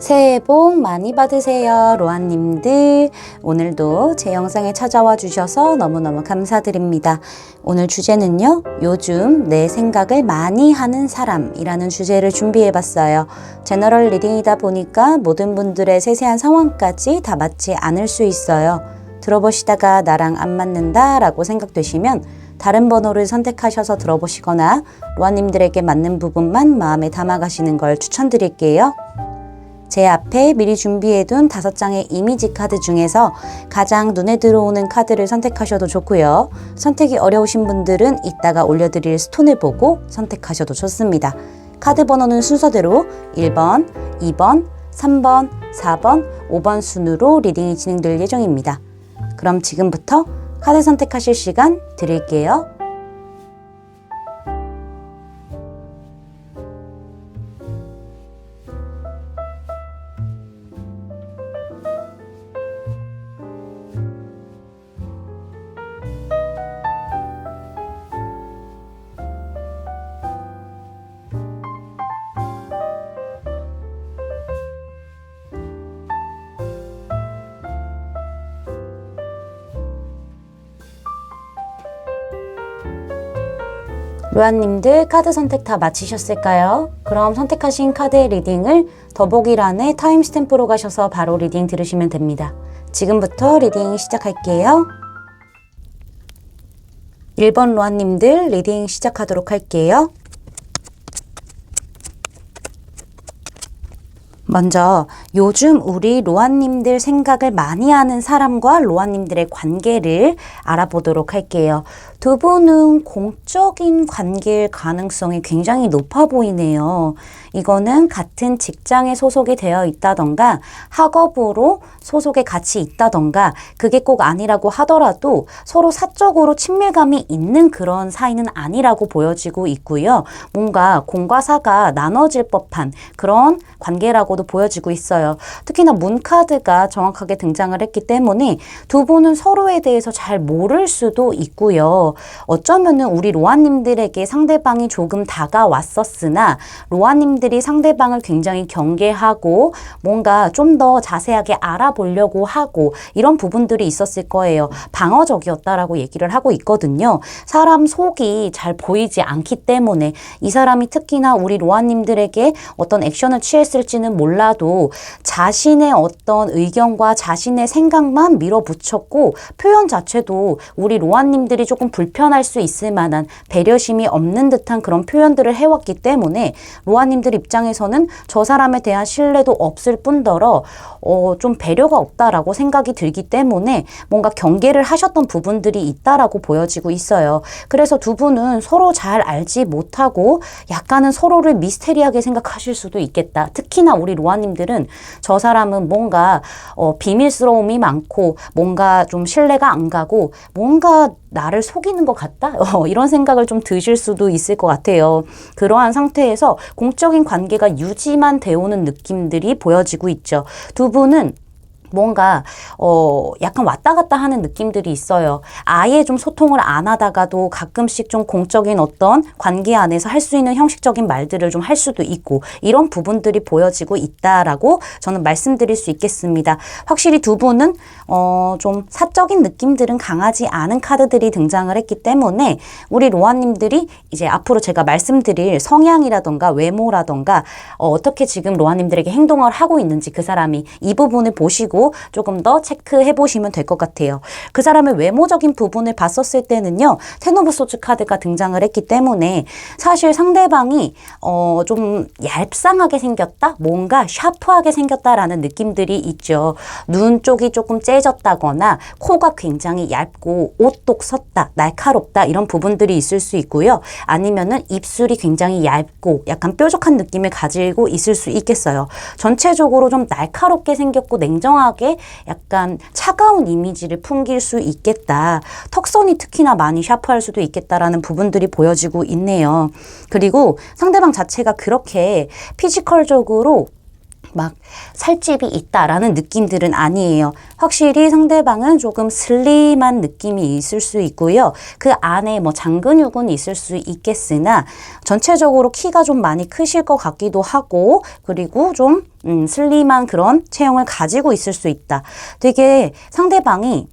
새해 복 많이 받으세요, 로아님들. 오늘도 제 영상에 찾아와 주셔서 너무너무 감사드립니다. 오늘 주제는요, 요즘 내 생각을 많이 하는 사람이라는 주제를 준비해봤어요. 제너럴 리딩이다 보니까 모든 분들의 세세한 상황까지 다 맞지 않을 수 있어요. 들어보시다가 나랑 안 맞는다 라고 생각되시면 다른 번호를 선택하셔서 들어보시거나 로아님들에게 맞는 부분만 마음에 담아가시는 걸 추천드릴게요. 제 앞에 미리 준비해둔 5장의 이미지 카드 중에서 가장 눈에 들어오는 카드를 선택하셔도 좋고요. 선택이 어려우신 분들은 이따가 올려드릴 스톤을 보고 선택하셔도 좋습니다. 카드 번호는 순서대로 1번, 2번, 3번, 4번, 5번 순으로 리딩이 진행될 예정입니다. 그럼 지금부터 카드 선택하실 시간 드릴게요. 로아님들 카드 선택 다 마치셨을까요? 그럼 선택하신 카드의 리딩을 더보기란에 타임스탬프로 가셔서 바로 리딩 들으시면 됩니다. 지금부터 리딩 시작할게요. 1번 로아님들 리딩 시작하도록 할게요. 먼저 요즘 우리 로아님들 생각을 많이 하는 사람과 로아님들의 관계를 알아보도록 할게요. 두 분은 공적인 관계일 가능성이 굉장히 높아 보이네요. 이거는 같은 직장에 소속이 되어 있다던가 학업으로 소속에 같이 있다던가 그게 꼭 아니라고 하더라도 서로 사적으로 친밀감이 있는 그런 사이는 아니라고 보여지고 있고요. 뭔가 공과 사가 나눠질 법한 그런 관계라고도 보여지고 있어요. 특히나 문카드가 정확하게 등장을 했기 때문에 두 분은 서로에 대해서 잘 모를 수도 있고요. 어쩌면은 우리 로아님들에게 상대방이 조금 다가왔었으나 로아님들이 상대방을 굉장히 경계하고 뭔가 좀 더 자세하게 알아보려고 하고 이런 부분들이 있었을 거예요. 방어적이었다라고 얘기를 하고 있거든요. 사람 속이 잘 보이지 않기 때문에 이 사람이 특히나 우리 로아님들에게 어떤 액션을 취했을지는 몰라도 자신의 어떤 의견과 자신의 생각만 밀어붙였고 표현 자체도 우리 로아님들이 조금 불편할 수 있을 만한 배려심이 없는 듯한 그런 표현들을 해왔기 때문에 로아님들 입장에서는 저 사람에 대한 신뢰도 없을 뿐더러 좀 배려가 없다라고 생각이 들기 때문에 뭔가 경계를 하셨던 부분들이 있다라고 보여지고 있어요. 그래서 두 분은 서로 잘 알지 못하고 약간은 서로를 미스테리하게 생각하실 수도 있겠다. 특히나 우리 로아님들은 저 사람은 뭔가 비밀스러움이 많고 뭔가 좀 신뢰가 안 가고 뭔가 나를 속이는 것 같다? 이런 생각을 좀 드실 수도 있을 것 같아요. 그러한 상태에서 공적인 관계가 유지만 되어오는 느낌들이 보여지고 있죠. 두 분은 뭔가 약간 왔다 갔다 하는 느낌들이 있어요. 아예 좀 소통을 안 하다가도 가끔씩 좀 공적인 어떤 관계 안에서 할 수 있는 형식적인 말들을 좀 할 수도 있고 이런 부분들이 보여지고 있다라고 저는 말씀드릴 수 있겠습니다. 확실히 두 분은 좀 사적인 느낌들은 강하지 않은 카드들이 등장을 했기 때문에 우리 로아님들이 이제 앞으로 제가 말씀드릴 성향이라던가 외모라던가 어떻게 지금 로아님들에게 행동을 하고 있는지 그 사람이 이 부분을 보시고 조금 더 체크해 보시면 될 것 같아요. 그 사람의 외모적인 부분을 봤었을 때는요. 텐 오브 소드 카드가 등장을 했기 때문에 사실 상대방이 좀 얄쌍하게 생겼다? 뭔가 샤프하게 생겼다라는 느낌들이 있죠. 눈 쪽이 조금 째졌다거나 코가 굉장히 얇고 오똑 섰다, 날카롭다 이런 부분들이 있을 수 있고요. 아니면은 입술이 굉장히 얇고 약간 뾰족한 느낌을 가지고 있을 수 있겠어요. 전체적으로 좀 날카롭게 생겼고 냉정하게 약간 차가운 이미지를 풍길 수 있겠다. 턱선이 특히나 많이 샤프할 수도 있겠다라는 부분들이 보여지고 있네요. 그리고 상대방 자체가 그렇게 피지컬적으로 막 살집이 있다라는 느낌들은 아니에요. 확실히 상대방은 조금 슬림한 느낌이 있을 수 있고요. 그 안에 뭐 장근육은 있을 수 있겠으나 전체적으로 키가 좀 많이 크실 것 같기도 하고 그리고 좀 슬림한 그런 체형을 가지고 있을 수 있다. 되게 상대방이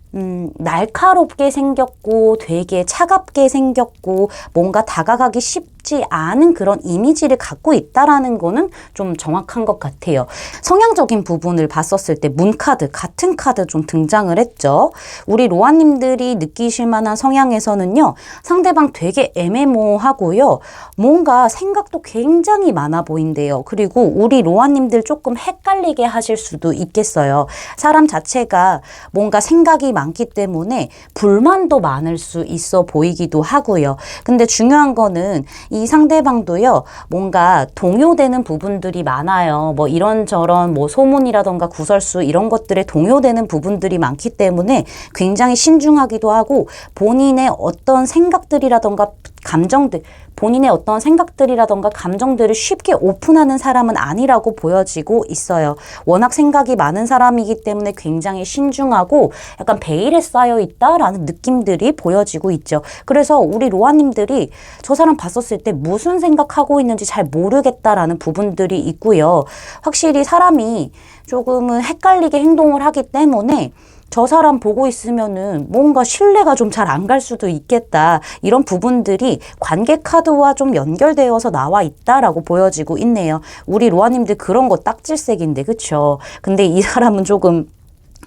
날카롭게 생겼고 되게 차갑게 생겼고 뭔가 다가가기 쉽지 않은 그런 이미지를 갖고 있다라는 거는 좀 정확한 것 같아요. 성향적인 부분을 봤었을 때 문카드, 같은 카드 좀 등장을 했죠. 우리 로아님들이 느끼실 만한 성향에서는요. 상대방 되게 애매모호하고요. 뭔가 생각도 굉장히 많아 보인대요. 그리고 우리 로아님들 조금 헷갈리게 하실 수도 있겠어요. 사람 자체가 뭔가 생각이 많기 때문에 불만도 많을 수 있어 보이기도 하고요. 근데 중요한 거는 이 상대방도요, 뭔가 동요되는 부분들이 많아요. 뭐 이런저런 뭐 소문이라던가 구설수 이런 것들에 동요되는 부분들이 많기 때문에 굉장히 신중하기도 하고 본인의 어떤 생각들이라던가 감정들, 본인의 어떤 생각들이라던가 감정들을 쉽게 오픈하는 사람은 아니라고 보여지고 있어요. 워낙 생각이 많은 사람이기 때문에 굉장히 신중하고 약간 베일에 쌓여 있다라는 느낌들이 보여지고 있죠. 그래서 우리 로아님들이 저 사람 봤었을 때 무슨 생각하고 있는지 잘 모르겠다라는 부분들이 있고요. 확실히 사람이 조금은 헷갈리게 행동을 하기 때문에 저 사람 보고 있으면은 뭔가 신뢰가 좀 잘 안 갈 수도 있겠다. 이런 부분들이 관계 카드와 좀 연결되어서 나와 있다라고 보여지고 있네요. 우리 로아님들 그런 거 딱질색인데, 그쵸? 근데 이 사람은 조금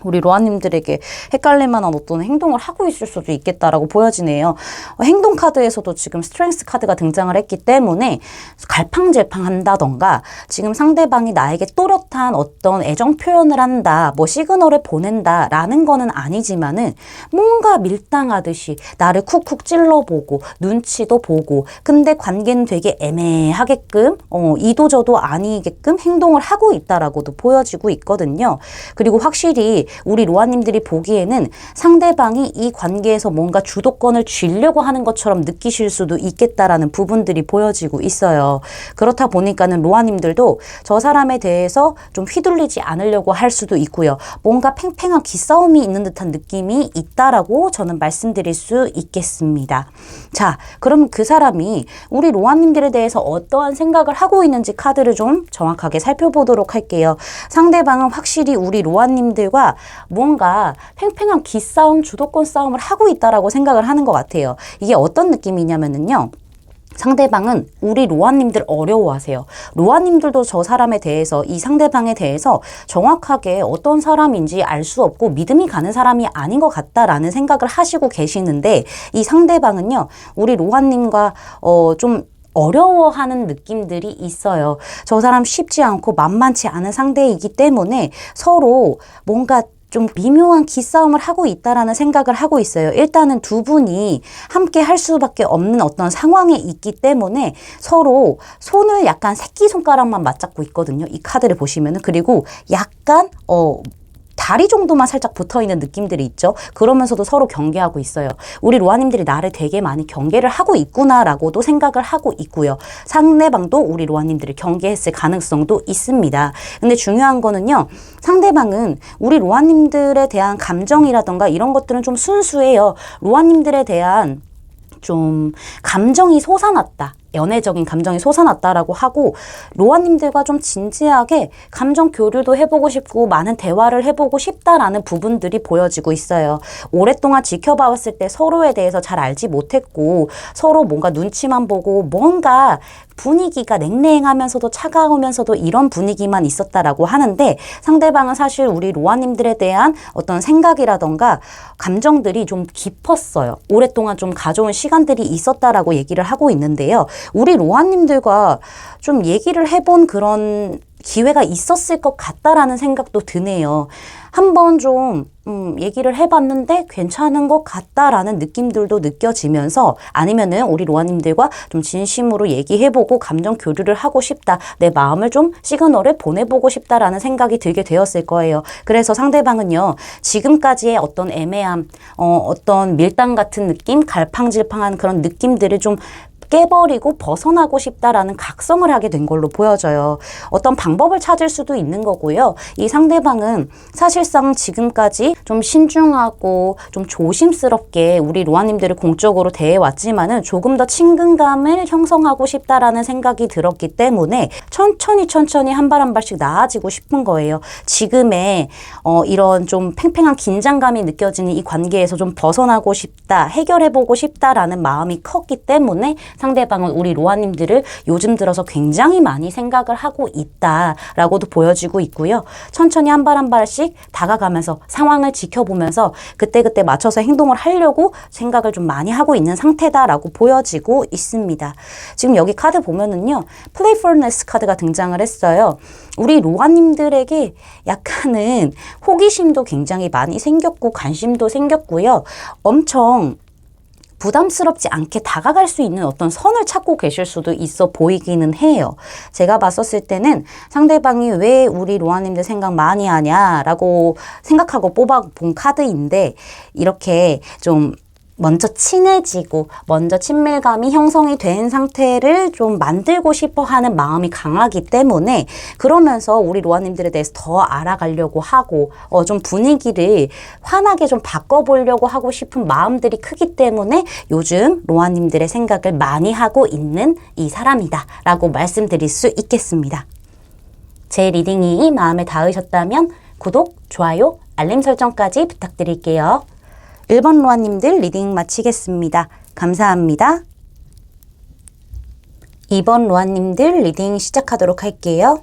우리 로아님들에게 헷갈릴 만한 어떤 행동을 하고 있을 수도 있겠다라고 보여지네요. 행동 카드에서도 지금 스트렝스 카드가 등장을 했기 때문에 갈팡질팡 한다던가 지금 상대방이 나에게 또렷한 어떤 애정 표현을 한다, 뭐 시그널을 보낸다 라는 거는 아니지만은 뭔가 밀당하듯이 나를 쿡쿡 찔러보고 눈치도 보고 근데 관계는 되게 애매하게끔 이도저도 아니게끔 행동을 하고 있다라고도 보여지고 있거든요. 그리고 확실히 우리 로아님들이 보기에는 상대방이 이 관계에서 뭔가 주도권을 쥐려고 하는 것처럼 느끼실 수도 있겠다라는 부분들이 보여지고 있어요. 그렇다 보니까는 로아님들도 저 사람에 대해서 좀 휘둘리지 않으려고 할 수도 있고요. 뭔가 팽팽한 기싸움이 있는 듯한 느낌이 있다라고 저는 말씀드릴 수 있겠습니다. 자, 그럼 그 사람이 우리 로아님들에 대해서 어떠한 생각을 하고 있는지 카드를 좀 정확하게 살펴보도록 할게요. 상대방은 확실히 우리 로아님들과 뭔가 팽팽한 기싸움, 주도권 싸움을 하고 있다라고 생각을 하는 것 같아요. 이게 어떤 느낌이냐면요. 상대방은 우리 로아님들 어려워하세요. 로아님들도 저 사람에 대해서, 이 상대방에 대해서 정확하게 어떤 사람인지 알 수 없고 믿음이 가는 사람이 아닌 것 같다라는 생각을 하시고 계시는데 이 상대방은요. 우리 로아님과 좀 어려워하는 느낌들이 있어요. 저 사람 쉽지 않고 만만치 않은 상대이기 때문에 서로 뭔가 좀 미묘한 기싸움을 하고 있다라는 생각을 하고 있어요. 일단은 두 분이 함께 할 수밖에 없는 어떤 상황에 있기 때문에 서로 손을 약간 새끼손가락만 맞잡고 있거든요. 이 카드를 보시면은. 그리고 약간 다리 정도만 살짝 붙어있는 느낌들이 있죠. 그러면서도 서로 경계하고 있어요. 우리 로아님들이 나를 되게 많이 경계를 하고 있구나라고도 생각을 하고 있고요. 상대방도 우리 로아님들을 경계했을 가능성도 있습니다. 근데 중요한 거는요. 상대방은 우리 로아님들에 대한 감정이라던가 이런 것들은 좀 순수해요. 로아님들에 대한 좀 감정이 솟아났다. 연애적인 감정이 솟아났다라고 하고 로아님들과 좀 진지하게 감정 교류도 해보고 싶고 많은 대화를 해보고 싶다라는 부분들이 보여지고 있어요. 오랫동안 지켜봐왔을 때 서로에 대해서 잘 알지 못했고 서로 뭔가 눈치만 보고 뭔가 분위기가 냉랭하면서도 차가우면서도 이런 분위기만 있었다라고 하는데 상대방은 사실 우리 로아님들에 대한 어떤 생각이라던가 감정들이 좀 깊었어요. 오랫동안 좀 가져온 시간들이 있었다라고 얘기를 하고 있는데요. 우리 로아님들과 좀 얘기를 해본 그런 기회가 있었을 것 같다라는 생각도 드네요. 한번 좀 얘기를 해봤는데 괜찮은 것 같다라는 느낌들도 느껴지면서 아니면은 우리 로아님들과 좀 진심으로 얘기해보고 감정 교류를 하고 싶다. 내 마음을 좀 시그널을 보내보고 싶다라는 생각이 들게 되었을 거예요. 그래서 상대방은요. 지금까지의 어떤 애매함, 어떤 밀당 같은 느낌, 갈팡질팡한 그런 느낌들을 좀 깨버리고 벗어나고 싶다라는 각성을 하게 된 걸로 보여져요. 어떤 방법을 찾을 수도 있는 거고요. 이 상대방은 사실상 지금까지 좀 신중하고 좀 조심스럽게 우리 로아님들을 공적으로 대해왔지만은 조금 더 친근감을 형성하고 싶다라는 생각이 들었기 때문에 천천히 한 발 한 발씩 나아지고 싶은 거예요. 지금의 이런 좀 팽팽한 긴장감이 느껴지는 이 관계에서 좀 벗어나고 싶다, 해결해보고 싶다라는 마음이 컸기 때문에 상대방은 우리 로아님들을 요즘 들어서 굉장히 많이 생각을 하고 있다라고도 보여지고 있고요. 천천히 한 발 한 발씩 다가가면서 상황을 지켜보면서 그때그때 맞춰서 행동을 하려고 생각을 좀 많이 하고 있는 상태다라고 보여지고 있습니다. 지금 여기 카드 보면은요, Playfulness 카드가 등장을 했어요. 우리 로아님들에게 약간은 호기심도 굉장히 많이 생겼고 관심도 생겼고요. 엄청 부담스럽지 않게 다가갈 수 있는 어떤 선을 찾고 계실 수도 있어 보이기는 해요. 제가 봤었을 때는 상대방이 왜 우리 로아님들 생각 많이 하냐라고 생각하고 뽑아본 카드인데, 이렇게 좀 먼저 친해지고 먼저 친밀감이 형성이 된 상태를 좀 만들고 싶어 하는 마음이 강하기 때문에, 그러면서 우리 로아님들에 대해서 더 알아가려고 하고 좀 분위기를 환하게 좀 바꿔보려고 하고 싶은 마음들이 크기 때문에 요즘 로아님들의 생각을 많이 하고 있는 이 사람이다 라고 말씀드릴 수 있겠습니다. 제 리딩이 마음에 닿으셨다면 구독, 좋아요, 알림 설정까지 부탁드릴게요. 1번 로아님들 리딩 마치겠습니다. 감사합니다. 2번 로아님들 리딩 시작하도록 할게요.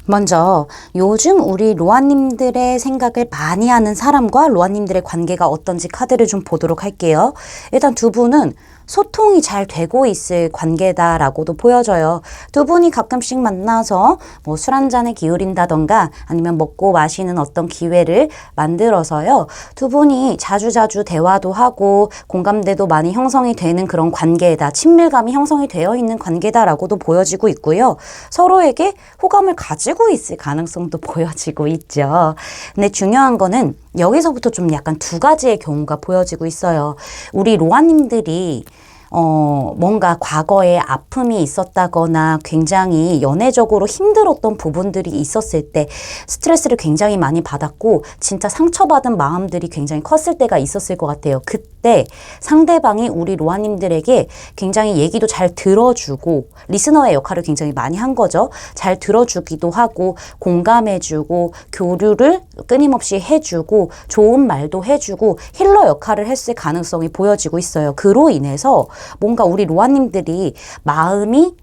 먼저 요즘 우리 로아님들의 생각을 많이 하는 사람과 로아님들의 관계가 어떤지 카드를 좀 보도록 할게요. 일단 두 분은 소통이 잘 되고 있을 관계다라고도 보여져요. 두 분이 가끔씩 만나서 뭐 술 한 잔에 기울인다던가 아니면 먹고 마시는 어떤 기회를 만들어서요. 두 분이 자주자주 대화도 하고 공감대도 많이 형성이 되는 그런 관계다. 친밀감이 형성이 되어 있는 관계다라고도 보여지고 있고요. 서로에게 호감을 가지고 있을 가능성도 보여지고 있죠. 근데 중요한 거는 여기서부터 좀 약간 두 가지의 경우가 보여지고 있어요. 우리 로아님들이 뭔가 과거에 아픔이 있었다거나 굉장히 연애적으로 힘들었던 부분들이 있었을 때 스트레스를 굉장히 많이 받았고 진짜 상처받은 마음들이 굉장히 컸을 때가 있었을 것 같아요. 그때 상대방이 우리 로아님들에게 굉장히 얘기도 잘 들어주고 리스너의 역할을 굉장히 많이 한 거죠. 잘 들어주기도 하고 공감해주고 교류를 끊임없이 해주고 좋은 말도 해주고 힐러 역할을 했을 가능성이 보여지고 있어요. 그로 인해서 뭔가 우리 로아님들이 마음이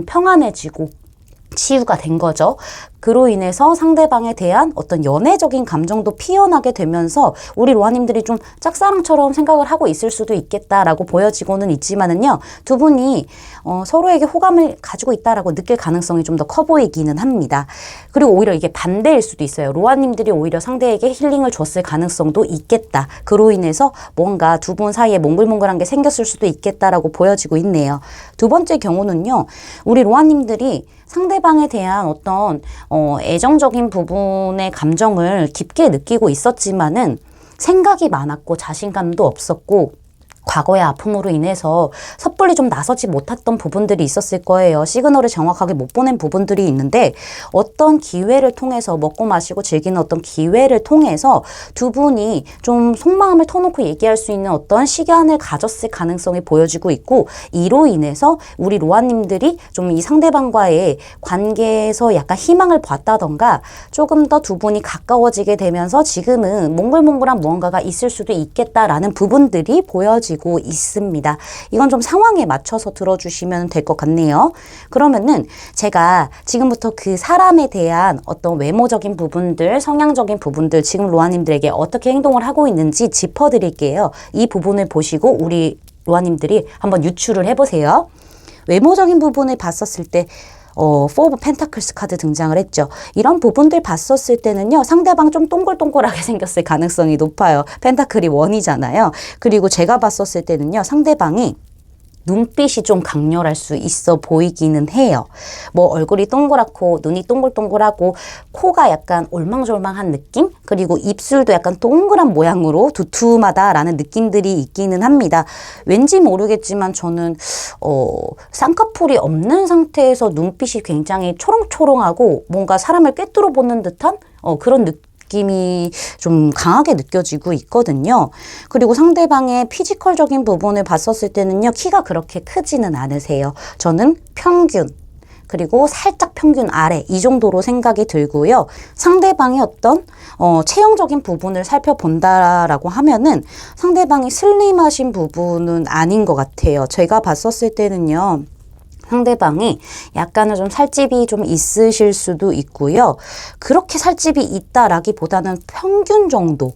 평안해지고 치유가 된 거죠. 그로 인해서 상대방에 대한 어떤 연애적인 감정도 피어나게 되면서 우리 로아님들이 좀 짝사랑처럼 생각을 하고 있을 수도 있겠다라고 보여지고는 있지만은요, 두 분이 서로에게 호감을 가지고 있다라고 느낄 가능성이 좀 더 커 보이기는 합니다. 그리고 오히려 이게 반대일 수도 있어요. 로아님들이 오히려 상대에게 힐링을 줬을 가능성도 있겠다. 그로 인해서 뭔가 두 분 사이에 몽글몽글한 게 생겼을 수도 있겠다라고 보여지고 있네요. 두 번째 경우는요, 우리 로아님들이 상대방에 대한 어떤 애정적인 부분의 감정을 깊게 느끼고 있었지만은 생각이 많았고 자신감도 없었고 과거의 아픔으로 인해서 섣불리 좀 나서지 못했던 부분들이 있었을 거예요. 시그널을 정확하게 못 보낸 부분들이 있는데 어떤 기회를 통해서 먹고 마시고 즐기는 어떤 기회를 통해서 두 분이 좀 속마음을 터놓고 얘기할 수 있는 어떤 시간을 가졌을 가능성이 보여지고 있고, 이로 인해서 우리 로아님들이 좀 이 상대방과의 관계에서 약간 희망을 봤다던가 조금 더 두 분이 가까워지게 되면서 지금은 몽글몽글한 무언가가 있을 수도 있겠다라는 부분들이 보여지고 있습니다. 이건 좀 상황에 맞춰서 들어주시면 될 것 같네요. 그러면은 제가 지금부터 그 사람에 대한 어떤 외모적인 부분들, 성향적인 부분들, 지금 로아님들에게 어떻게 행동을 하고 있는지 짚어드릴게요. 이 부분을 보시고 우리 로아님들이 한번 유추를 해보세요. 외모적인 부분을 봤었을 때 Four of Pentacles 카드 등장을 했죠. 이런 부분들 봤었을 때는요, 상대방 좀 동글동글하게 생겼을 가능성이 높아요. 펜타클이 원이잖아요. 그리고 제가 봤었을 때는요, 상대방이 눈빛이 좀 강렬할 수 있어 보이기는 해요. 뭐 얼굴이 동그랗고 눈이 동글동글하고 코가 약간 올망졸망한 느낌? 그리고 입술도 약간 동그란 모양으로 두툼하다라는 느낌들이 있기는 합니다. 왠지 모르겠지만 저는 쌍꺼풀이 없는 상태에서 눈빛이 굉장히 초롱초롱하고 뭔가 사람을 꿰뚫어 보는 듯한 그런 느낌이 좀 강하게 느껴지고 있거든요. 그리고 상대방의 피지컬적인 부분을 봤었을 때는요, 키가 그렇게 크지는 않으세요. 저는 평균, 그리고 살짝 평균 아래 이 정도로 생각이 들고요. 상대방의 어떤 체형적인 부분을 살펴본다라고 하면은 상대방이 슬림하신 부분은 아닌 것 같아요. 제가 봤었을 때는요. 상대방이 약간은 좀 살집이 좀 있으실 수도 있고요. 그렇게 살집이 있다라기보다는 평균 정도,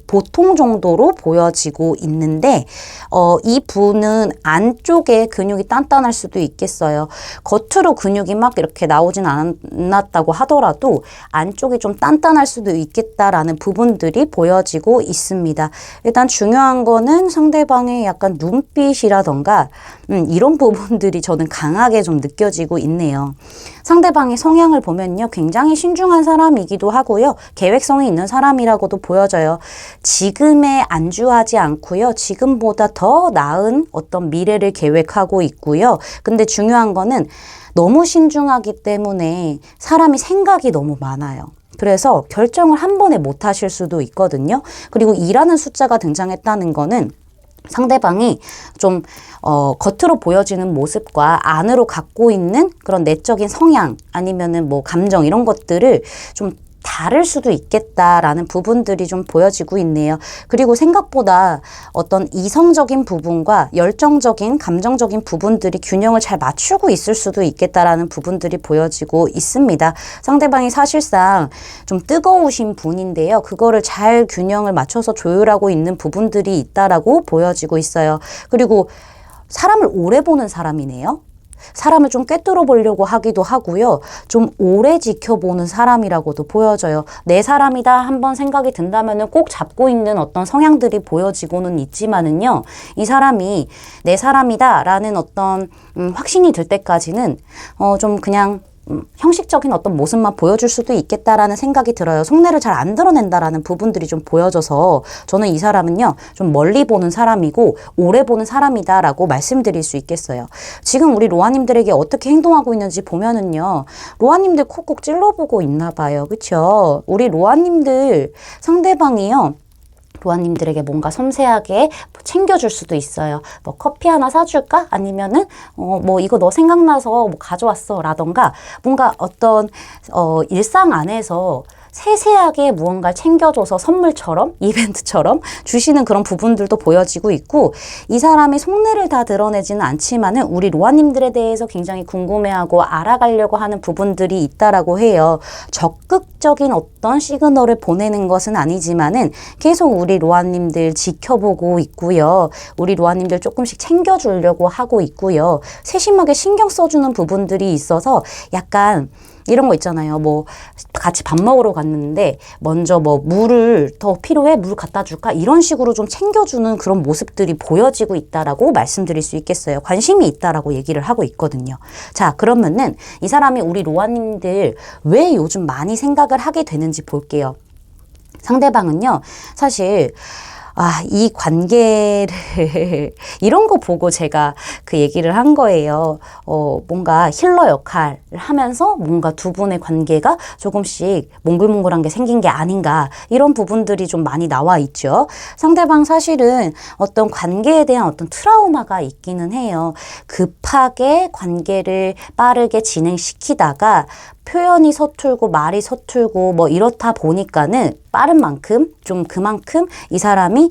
보통 정도로 보여지고 있는데 이 분은 안쪽에 근육이 단단할 수도 있겠어요. 겉으로 근육이 막 이렇게 나오진 않았다고 하더라도 안쪽이 좀 단단할 수도 있겠다라는 부분들이 보여지고 있습니다. 일단 중요한 거는 상대방의 약간 눈빛이라던가 이런 부분들이 저는 강하게 좀 느껴지고 있네요. 상대방의 성향을 보면요, 굉장히 신중한 사람이기도 하고요, 계획성이 있는 사람이라고도 보여져요. 지금에 안주하지 않고요, 지금보다 더 나은 어떤 미래를 계획하고 있고요. 근데 중요한 거는 너무 신중하기 때문에 사람이 생각이 너무 많아요. 그래서 결정을 한 번에 못 하실 수도 있거든요. 그리고 2라는 숫자가 등장했다는 거는 상대방이 좀 겉으로 보여지는 모습과 안으로 갖고 있는 그런 내적인 성향 아니면은 뭐 감정 이런 것들을 좀 다를 수도 있겠다라는 부분들이 좀 보여지고 있네요. 그리고 생각보다 어떤 이성적인 부분과 열정적인 감정적인 부분들이 균형을 잘 맞추고 있을 수도 있겠다라는 부분들이 보여지고 있습니다. 상대방이 사실상 좀 뜨거우신 분인데요. 그거를 잘 균형을 맞춰서 조율하고 있는 부분들이 있다라고 보여지고 있어요. 그리고 사람을 오래 보는 사람이네요. 사람을 좀 꿰뚫어 보려고 하기도 하고요. 좀 오래 지켜보는 사람이라고도 보여져요. 내 사람이다 한번 생각이 든다면은 꼭 잡고 있는 어떤 성향들이 보여지고는 있지만은요. 이 사람이 내 사람이다 라는 어떤 확신이 들 때까지는 좀 그냥 형식적인 어떤 모습만 보여줄 수도 있겠다라는 생각이 들어요. 속내를 잘 안 드러낸다라는 부분들이 좀 보여져서 저는 이 사람은요, 좀 멀리 보는 사람이고 오래 보는 사람이다라고 말씀드릴 수 있겠어요. 지금 우리 로아님들에게 어떻게 행동하고 있는지 보면은요, 로아님들 콕콕 찔러보고 있나 봐요. 그쵸? 우리 로아님들 상대방이요, 로아님들에게 뭔가 섬세하게 챙겨줄 수도 있어요. 뭐 커피 하나 사줄까? 아니면은 뭐 이거 너 생각나서 뭐 가져왔어 라던가 뭔가 어떤 일상 안에서 세세하게 무언가를 챙겨줘서 선물처럼 이벤트처럼 주시는 그런 부분들도 보여지고 있고, 이 사람이 속내를 다 드러내지는 않지만은 우리 로아님들에 대해서 굉장히 궁금해하고 알아가려고 하는 부분들이 있다라고 해요. 적극적인 어떤 시그널을 보내는 것은 아니지만은 계속 우리 로아님들 지켜보고 있고요. 우리 로아님들 조금씩 챙겨주려고 하고 있고요. 세심하게 신경 써주는 부분들이 있어서 약간 이런 거 있잖아요. 뭐 같이 밥 먹으러 갔는데 먼저 뭐 물을 더 필요해? 물 갖다 줄까? 이런 식으로 좀 챙겨주는 그런 모습들이 보여지고 있다라고 말씀드릴 수 있겠어요. 관심이 있다라고 얘기를 하고 있거든요. 자, 그러면은 이 사람이 우리 로아님들 왜 요즘 많이 생각을 하게 되는지 볼게요. 상대방은요, 사실 이 관계를 이런 거 보고 제가 그 얘기를 한 거예요. 뭔가 힐러 역할을 하면서 뭔가 두 분의 관계가 조금씩 몽글몽글한 게 생긴 게 아닌가, 이런 부분들이 좀 많이 나와 있죠. 상대방 사실은 어떤 관계에 대한 어떤 트라우마가 있기는 해요. 급하게 관계를 빠르게 진행시키다가 표현이 서툴고 말이 서툴고 뭐 이렇다 보니까는 빠른 만큼 좀 그만큼 이 사람이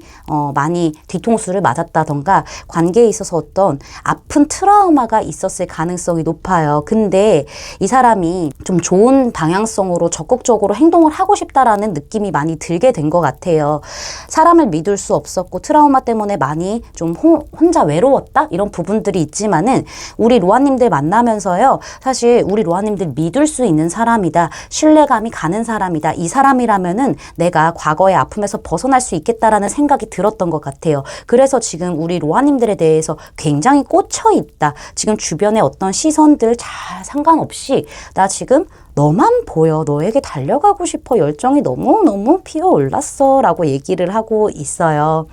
많이 뒤통수를 맞았다던가 관계에 있어서 어떤 아픈 트라우마가 있었을 가능성이 높아요. 근데 이 사람이 좀 좋은 방향성으로 적극적으로 행동을 하고 싶다라는 느낌이 많이 들게 된 것 같아요. 사람을 믿을 수 없었고 트라우마 때문에 많이 좀 혼자 외로웠다? 이런 부분들이 있지만은 우리 로아님들 만나면서요, 사실 우리 로아님들 믿을 수 수 있는 사람이다. 신뢰감이 가는 사람이다. 이 사람이라면은 내가 과거의 아픔에서 벗어날 수 있겠다라는 생각이 들었던 것 같아요. 그래서 지금 우리 로아님들에 대해서 굉장히 꽂혀 있다. 지금 주변의 어떤 시선들 잘 상관없이 나 지금 너만 보여. 너에게 달려가고 싶어. 열정이 너무너무 피어올랐어. 라고 얘기를 하고 있어요.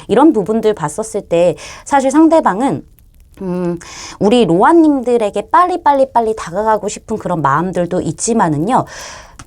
이런 부분들 봤었을 때 사실 상대방은 우리 로아님들에게 빨리 다가가고 싶은 그런 마음들도 있지만은요.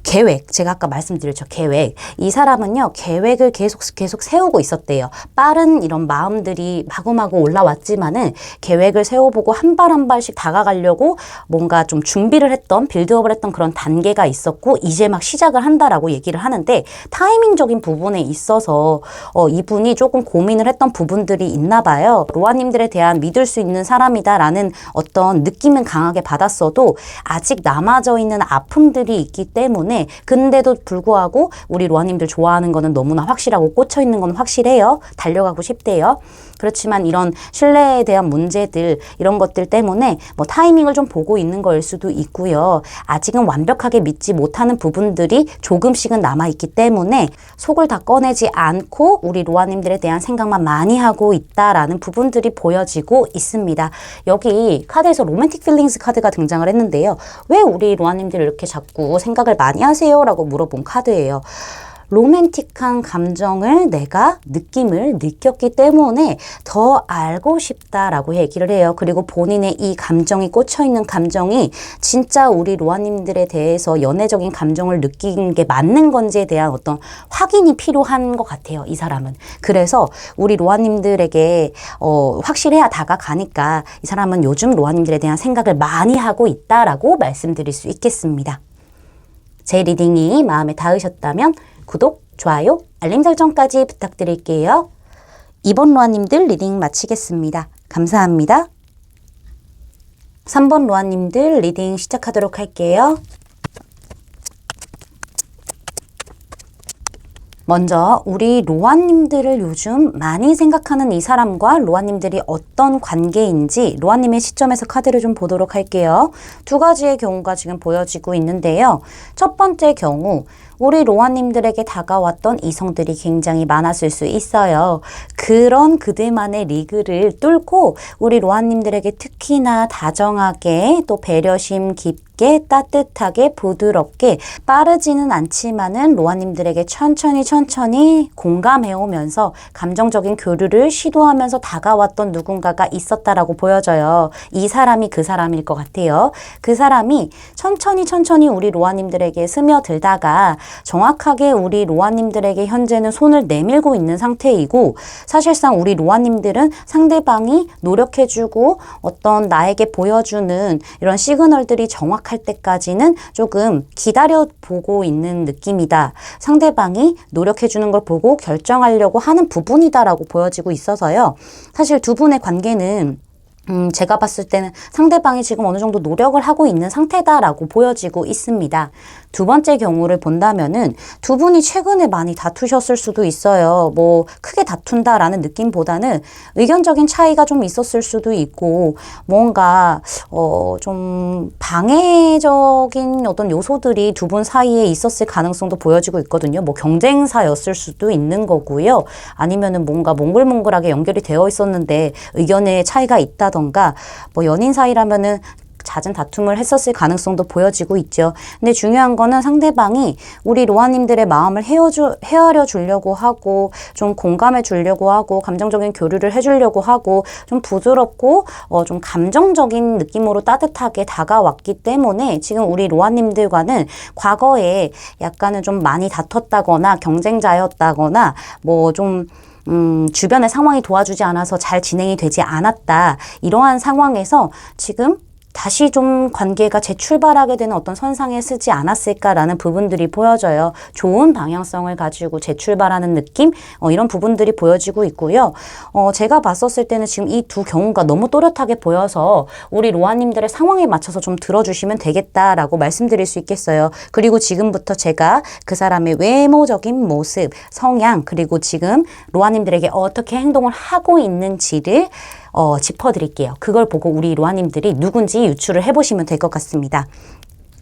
계획, 제가 아까 말씀드렸죠. 계획. 이 사람은요, 계획을 계속 세우고 있었대요. 빠른 이런 마음들이 마구마구 올라왔지만은 계획을 세워보고 한 발 한 발씩 다가가려고 뭔가 좀 준비를 했던, 빌드업을 했던 그런 단계가 있었고, 이제 막 시작을 한다라고 얘기를 하는데, 타이밍적인 부분에 있어서, 이분이 조금 고민을 했던 부분들이 있나 봐요. 로아님들에 대한 믿을 수 있는 사람이다라는 어떤 느낌은 강하게 받았어도, 아직 남아져 있는 아픔들이 있기 때문에 근데도 불구하고 우리 로아님들 좋아하는 거는 너무나 확실하고 꽂혀 있는 건 확실해요. 달려가고 싶대요. 그렇지만 이런 신뢰에 대한 문제들 이런 것들 때문에 뭐 타이밍을 좀 보고 있는 거일 수도 있고요. 아직은 완벽하게 믿지 못하는 부분들이 조금씩은 남아있기 때문에 속을 다 꺼내지 않고 우리 로아님들에 대한 생각만 많이 하고 있다라는 부분들이 보여지고 있습니다. 여기 카드에서 로맨틱 필링스 카드가 등장을 했는데요. 왜 우리 로아님들 이렇게 자꾸 생각을 많이 하세요? 라고 물어본 카드예요. 로맨틱한 감정을 내가 느낌을 느꼈기 때문에 더 알고 싶다라고 얘기를 해요. 그리고 본인의 이 감정이 꽂혀있는 감정이 진짜 우리 로아님들에 대해서 연애적인 감정을 느낀 게 맞는 건지에 대한 어떤 확인이 필요한 것 같아요. 이 사람은. 그래서 우리 로아님들에게 확실해야 다가가니까 이 사람은 요즘 로아님들에 대한 생각을 많이 하고 있다라고 말씀드릴 수 있겠습니다. 제 리딩이 마음에 닿으셨다면 구독, 좋아요, 알림 설정까지 부탁드릴게요. 이번 로아님들 리딩 마치겠습니다. 감사합니다. 3번 로아님들 리딩 시작하도록 할게요. 먼저 우리 로아님들을 요즘 많이 생각하는 이 사람과 로아님들이 어떤 관계인지 로아님의 시점에서 카드를 좀 보도록 할게요. 두 가지의 경우가 지금 보여지고 있는데요. 첫 번째 경우 우리 로아님들에게 다가왔던 이성들이 굉장히 많았을 수 있어요. 그런 그들만의 리그를 뚫고 우리 로아님들에게 특히나 다정하게 또 배려심 깊게 따뜻하게 부드럽게 빠르지는 않지만은 로아님들에게 천천히 공감해오면서 감정적인 교류를 시도하면서 다가왔던 누군가가 있었다라고 보여져요. 이 사람이 그 사람일 것 같아요. 그 사람이 천천히 우리 로아님들에게 스며들다가 정확하게 우리 로아님들에게 현재는 손을 내밀고 있는 상태이고 사실상 우리 로아님들은 상대방이 노력해주고 어떤 나에게 보여주는 이런 시그널들이 정확할 때까지는 조금 기다려보고 있는 느낌이다. 상대방이 노력해주는 걸 보고 결정하려고 하는 부분이다라고 보여지고 있어서요. 사실 두 분의 관계는 제가 봤을 때는 상대방이 지금 어느 정도 노력을 하고 있는 상태다라고 보여지고 있습니다. 두 번째 경우를 본다면은 두 분이 최근에 많이 다투셨을 수도 있어요. 뭐 크게 다툰다라는 느낌보다는 의견적인 차이가 좀 있었을 수도 있고 뭔가 좀 방해적인 어떤 요소들이 두 분 사이에 있었을 가능성도 보여지고 있거든요. 뭐 경쟁사였을 수도 있는 거고요. 아니면은 뭔가 몽글몽글하게 연결이 되어 있었는데 의견의 차이가 있다 던가 뭐 연인 사이라면은 잦은 다툼을 했었을 가능성도 보여지고 있죠. 근데 중요한 거는 상대방이 우리 로아님들의 마음을 헤아려 주려고 하고 좀 공감해 주려고 하고 감정적인 교류를 해주려고 하고 좀 부드럽고 좀 감정적인 느낌으로 따뜻하게 다가왔기 때문에 지금 우리 로아님들과는 과거에 약간은 좀 많이 다퉜다거나 경쟁자였다거나 뭐좀 주변의 상황이 도와주지 않아서 잘 진행이 되지 않았다. 이러한 상황에서 지금 다시 좀 관계가 재출발하게 되는 어떤 선상에 서지 않았을까라는 부분들이 보여져요. 좋은 방향성을 가지고 재출발하는 느낌? 이런 부분들이 보여지고 있고요. 제가 봤었을 때는 지금 이 두 경우가 너무 또렷하게 보여서 우리 로아님들의 상황에 맞춰서 좀 들어주시면 되겠다라고 말씀드릴 수 있겠어요. 그리고 지금부터 제가 그 사람의 외모적인 모습, 성향, 그리고 지금 로아님들에게 어떻게 행동을 하고 있는지를 짚어드릴게요. 그걸 보고 우리 로아님들이 누군지 유추를 해보시면 될 것 같습니다.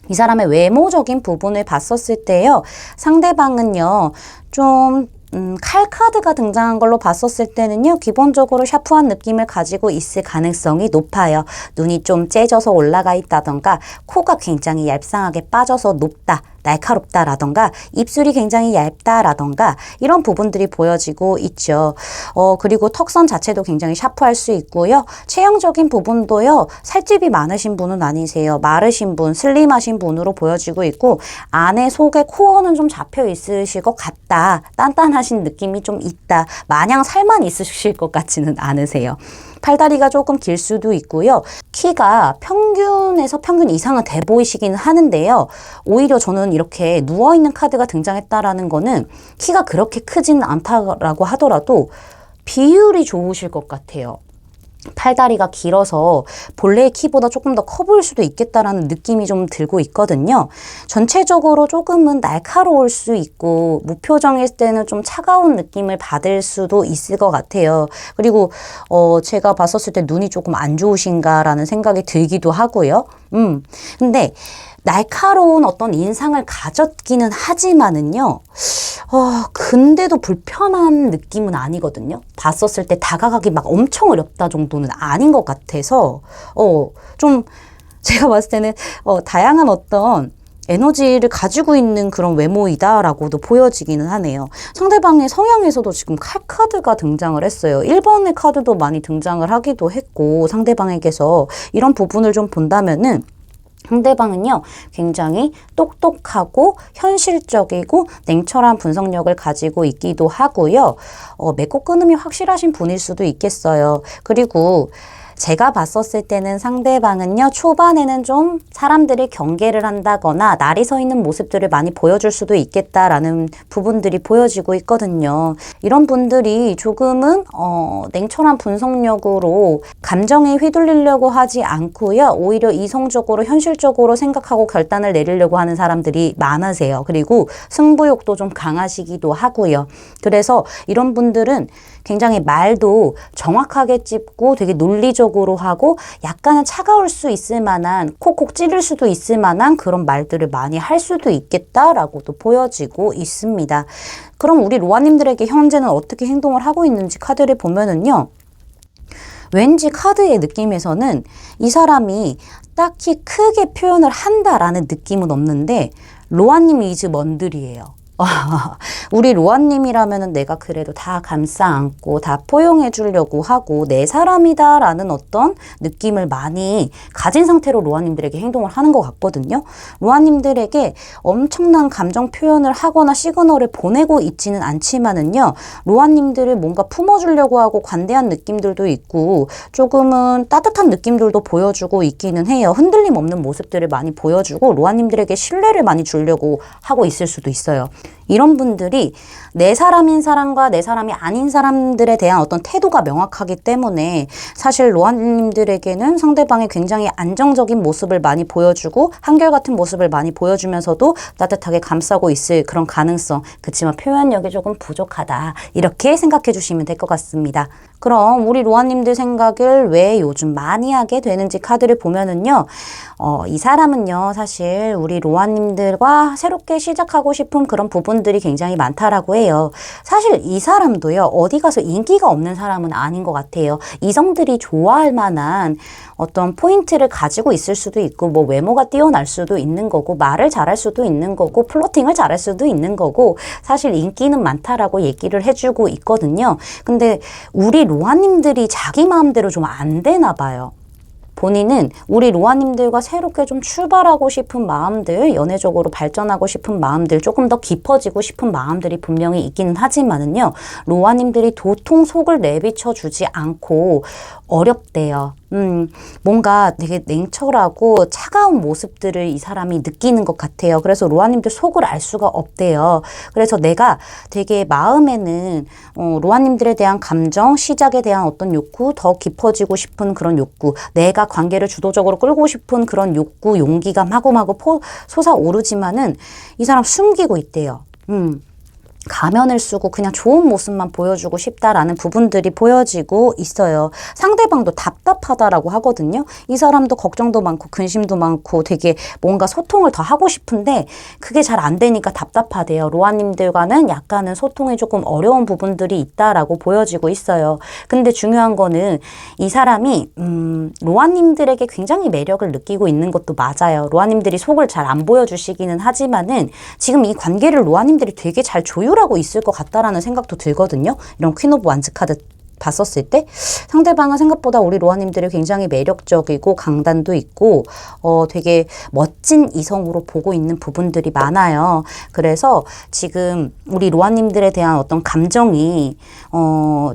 이 사람의 외모적인 부분을 봤었을 때요. 상대방은요, 좀 칼카드가 등장한 걸로 봤었을 때는요, 기본적으로 샤프한 느낌을 가지고 있을 가능성이 높아요. 눈이 좀 째져서 올라가 있다던가, 코가 굉장히 얄쌍하게 빠져서 높다, 날카롭다라던가, 입술이 굉장히 얇다라던가, 이런 부분들이 보여지고 있죠. 그리고 턱선 자체도 굉장히 샤프할 수 있고요. 체형적인 부분도요, 살집이 많으신 분은 아니세요. 마르신 분, 슬림하신 분으로 보여지고 있고, 안에 속에 코어는 좀 잡혀 있으실 것 같다. 단단하신 느낌이 좀 있다. 마냥 살만 있으실 것 같지는 않으세요. 팔다리가 조금 길 수도 있고요. 키가 평균에서 평균 이상은 돼 보이시긴 하는데요. 오히려 저는 이렇게 누워있는 카드가 등장했다라는 거는 키가 그렇게 크지는 않다라고 하더라도 비율이 좋으실 것 같아요. 팔다리가 길어서 본래의 키보다 조금 더 커 보일 수도 있겠다라는 느낌이 좀 들고 있거든요. 전체적으로 조금은 날카로울 수 있고 무표정일 때는 좀 차가운 느낌을 받을 수도 있을 것 같아요. 그리고 제가 봤었을 때 눈이 조금 안 좋으신가라는 생각이 들기도 하고요. 근데 날카로운 어떤 인상을 가졌기는 하지만은요. 근데도 불편한 느낌은 아니거든요. 봤었을 때 다가가기 막 엄청 어렵다 정도는 아닌 것 같아서, 좀 제가 봤을 때는, 다양한 어떤 에너지를 가지고 있는 그런 외모이다라고도 보여지기는 하네요. 상대방의 성향에서도 지금 칼카드가 등장을 했어요. 1번의 카드도 많이 등장을 하기도 했고, 상대방에게서 이런 부분을 좀 본다면은, 상대방은요, 굉장히 똑똑하고 현실적이고 냉철한 분석력을 가지고 있기도 하고요. 맺고 끊음이 확실하신 분일 수도 있겠어요. 그리고 제가 봤었을 때는 상대방은요, 초반에는 좀 사람들이 경계를 한다거나 날이 서 있는 모습들을 많이 보여줄 수도 있겠다라는 부분들이 보여지고 있거든요. 이런 분들이 조금은 냉철한 분석력으로 감정에 휘둘리려고 하지 않고요. 오히려 이성적으로 현실적으로 생각하고 결단을 내리려고 하는 사람들이 많으세요. 그리고 승부욕도 좀 강하시기도 하고요. 그래서 이런 분들은 굉장히 말도 정확하게 찝고 되게 논리적으로 하고 약간은 차가울 수 있을 만한, 콕콕 찌를 수도 있을 만한 그런 말들을 많이 할 수도 있겠다라고도 보여지고 있습니다. 그럼 우리 로아님들에게 현재는 어떻게 행동을 하고 있는지 카드를 보면은요. 왠지 카드의 느낌에서는 이 사람이 딱히 크게 표현을 한다라는 느낌은 없는데 로아님 이즈 먼들이에요. 우리 로아님이라면은 내가 그래도 다 감싸 안고 다 포용해 주려고 하고 내 사람이다 라는 어떤 느낌을 많이 가진 상태로 로아님들에게 행동을 하는 것 같거든요. 로아님들에게 엄청난 감정 표현을 하거나 시그널을 보내고 있지는 않지만은요, 로아님들을 뭔가 품어주려고 하고 관대한 느낌들도 있고 조금은 따뜻한 느낌들도 보여주고 있기는 해요. 흔들림 없는 모습들을 많이 보여주고 로아님들에게 신뢰를 많이 주려고 하고 있을 수도 있어요. 이런 분들이 내 사람인 사람과 내 사람이 아닌 사람들에 대한 어떤 태도가 명확하기 때문에 사실 로아님들에게는 상대방이 굉장히 안정적인 모습을 많이 보여주고 한결같은 모습을 많이 보여주면서도 따뜻하게 감싸고 있을 그런 가능성, 그치만 표현력이 조금 부족하다, 이렇게 생각해 주시면 될 것 같습니다. 그럼 우리 로아님들 생각을 왜 요즘 많이 하게 되는지 카드를 보면은요, 이 사람은요, 사실 우리 로아님들과 새롭게 시작하고 싶은 그런 부분들이 굉장히 많다라고 해요. 사실 이 사람도요, 어디 가서 인기가 없는 사람은 아닌 것 같아요. 이성들이 좋아할 만한 어떤 포인트를 가지고 있을 수도 있고, 뭐 외모가 뛰어날 수도 있는 거고, 말을 잘할 수도 있는 거고, 플러팅을 잘할 수도 있는 거고, 사실 인기는 많다라고 얘기를 해주고 있거든요. 근데 우리 로아님들이 자기 마음대로 좀 안 되나 봐요. 본인은 우리 로아님들과 새롭게 좀 출발하고 싶은 마음들, 연애적으로 발전하고 싶은 마음들, 조금 더 깊어지고 싶은 마음들이 분명히 있기는 하지만은요, 로아님들이 도통 속을 내비쳐 주지 않고 어렵대요. 뭔가 되게 냉철하고 차가운 모습들을 이 사람이 느끼는 것 같아요. 그래서 로아님들 속을 알 수가 없대요. 그래서 내가 되게 마음에는 로아님들에 대한 감정, 시작에 대한 어떤 욕구, 더 깊어지고 싶은 그런 욕구, 내가 관계를 주도적으로 끌고 싶은 그런 욕구, 용기가 마구마구 솟아오르지만은 이 사람 숨기고 있대요. 가면을 쓰고 그냥 좋은 모습만 보여주고 싶다라는 부분들이 보여지고 있어요. 상대방도 답답하다라고 하거든요. 이 사람도 걱정도 많고 근심도 많고 되게 뭔가 소통을 더 하고 싶은데 그게 잘 안 되니까 답답하대요. 로아님들과는 약간은 소통이 조금 어려운 부분들이 있다라고 보여지고 있어요. 근데 중요한 거는 이 사람이 로아님들에게 굉장히 매력을 느끼고 있는 것도 맞아요. 로아님들이 속을 잘 안 보여주시기는 하지만은 지금 이 관계를 로아님들이 되게 잘 조율하고 있을 것 같다라는 생각도 들거든요. 이런 퀸 오브 완즈 카드 봤었을 때 상대방은 생각보다 우리 로아님들이 굉장히 매력적이고 강단도 있고 되게 멋진 이성으로 보고 있는 부분들이 많아요. 그래서 지금 우리 로아님들에 대한 어떤 감정이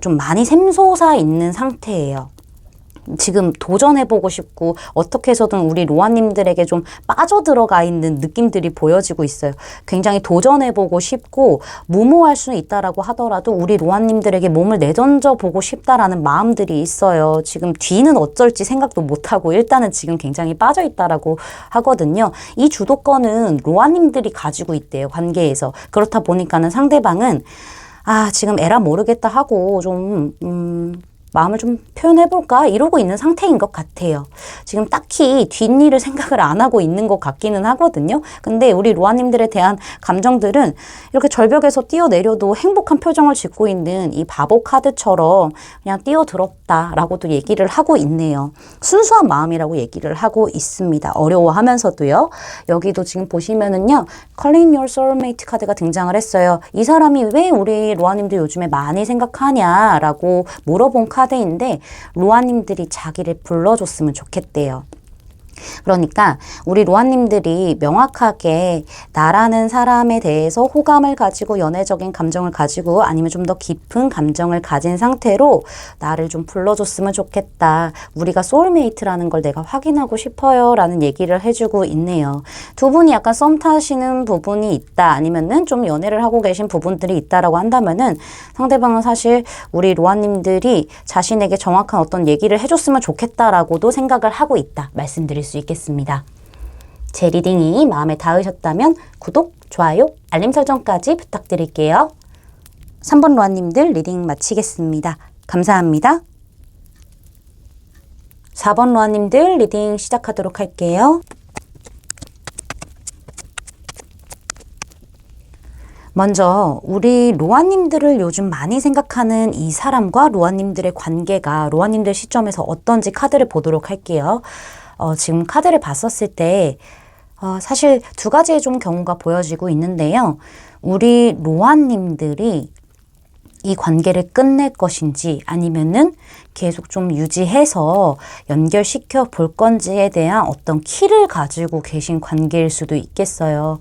좀 많이 샘솟아 있는 상태예요. 지금 도전해보고 싶고 어떻게 해서든 우리 로아님들에게 좀 빠져들어가 있는 느낌들이 보여지고 있어요. 굉장히 도전해보고 싶고 무모할 수는 있다라고 하더라도 우리 로아님들에게 몸을 내던져 보고 싶다라는 마음들이 있어요. 지금 뒤는 어쩔지 생각도 못하고 일단은 지금 굉장히 빠져있다라고 하거든요. 이 주도권은 로아님들이 가지고 있대요. 관계에서. 그렇다 보니까는 상대방은 지금 에라 모르겠다 하고 좀 마음을 좀 표현해볼까 이러고 있는 상태인 것 같아요. 지금 딱히 뒷일을 생각을 안 하고 있는 것 같기는 하거든요. 근데 우리 로아님들에 대한 감정들은 이렇게 절벽에서 뛰어내려도 행복한 표정을 짓고 있는 이 바보 카드처럼 그냥 뛰어들었다라고도 얘기를 하고 있네요. 순수한 마음이라고 얘기를 하고 있습니다. 어려워하면서도요. 여기도 지금 보시면은요. Calling Your Soulmate 카드가 등장을 했어요. 이 사람이 왜 우리 로아님들 요즘에 많이 생각하냐라고 물어본 카드인데 로아님들이 자기를 불러줬으면 좋겠대요. 그러니까 우리 로아님들이 명확하게 나라는 사람에 대해서 호감을 가지고 연애적인 감정을 가지고 아니면 좀 더 깊은 감정을 가진 상태로 나를 좀 불러줬으면 좋겠다. 우리가 소울메이트라는 걸 내가 확인하고 싶어요. 라는 얘기를 해주고 있네요. 두 분이 약간 썸 타시는 부분이 있다. 아니면은 좀 연애를 하고 계신 부분들이 있다라고 한다면은 상대방은 사실 우리 로아님들이 자신에게 정확한 어떤 얘기를 해줬으면 좋겠다라고도 생각을 하고 있다. 말씀드릴 수 있겠습니다. 제 리딩이 마음에 닿으셨다면 구독, 좋아요, 알림 설정까지 부탁드릴게요. 3번 로아님들 리딩 마치겠습니다. 감사합니다. 4번 로아님들 리딩 시작하도록 할게요. 먼저 우리 로아님들을 요즘 많이 생각하는 이 사람과 로아님들의 관계가 로아님들 시점에서 어떤지 카드를 보도록 할게요. 지금 카드를 봤었을 때 사실 두 가지의 좀 경우가 보여지고 있는데요. 우리 로아님들이 이 관계를 끝낼 것인지 아니면은 계속 좀 유지해서 연결시켜 볼 건지에 대한 어떤 키를 가지고 계신 관계일 수도 있겠어요.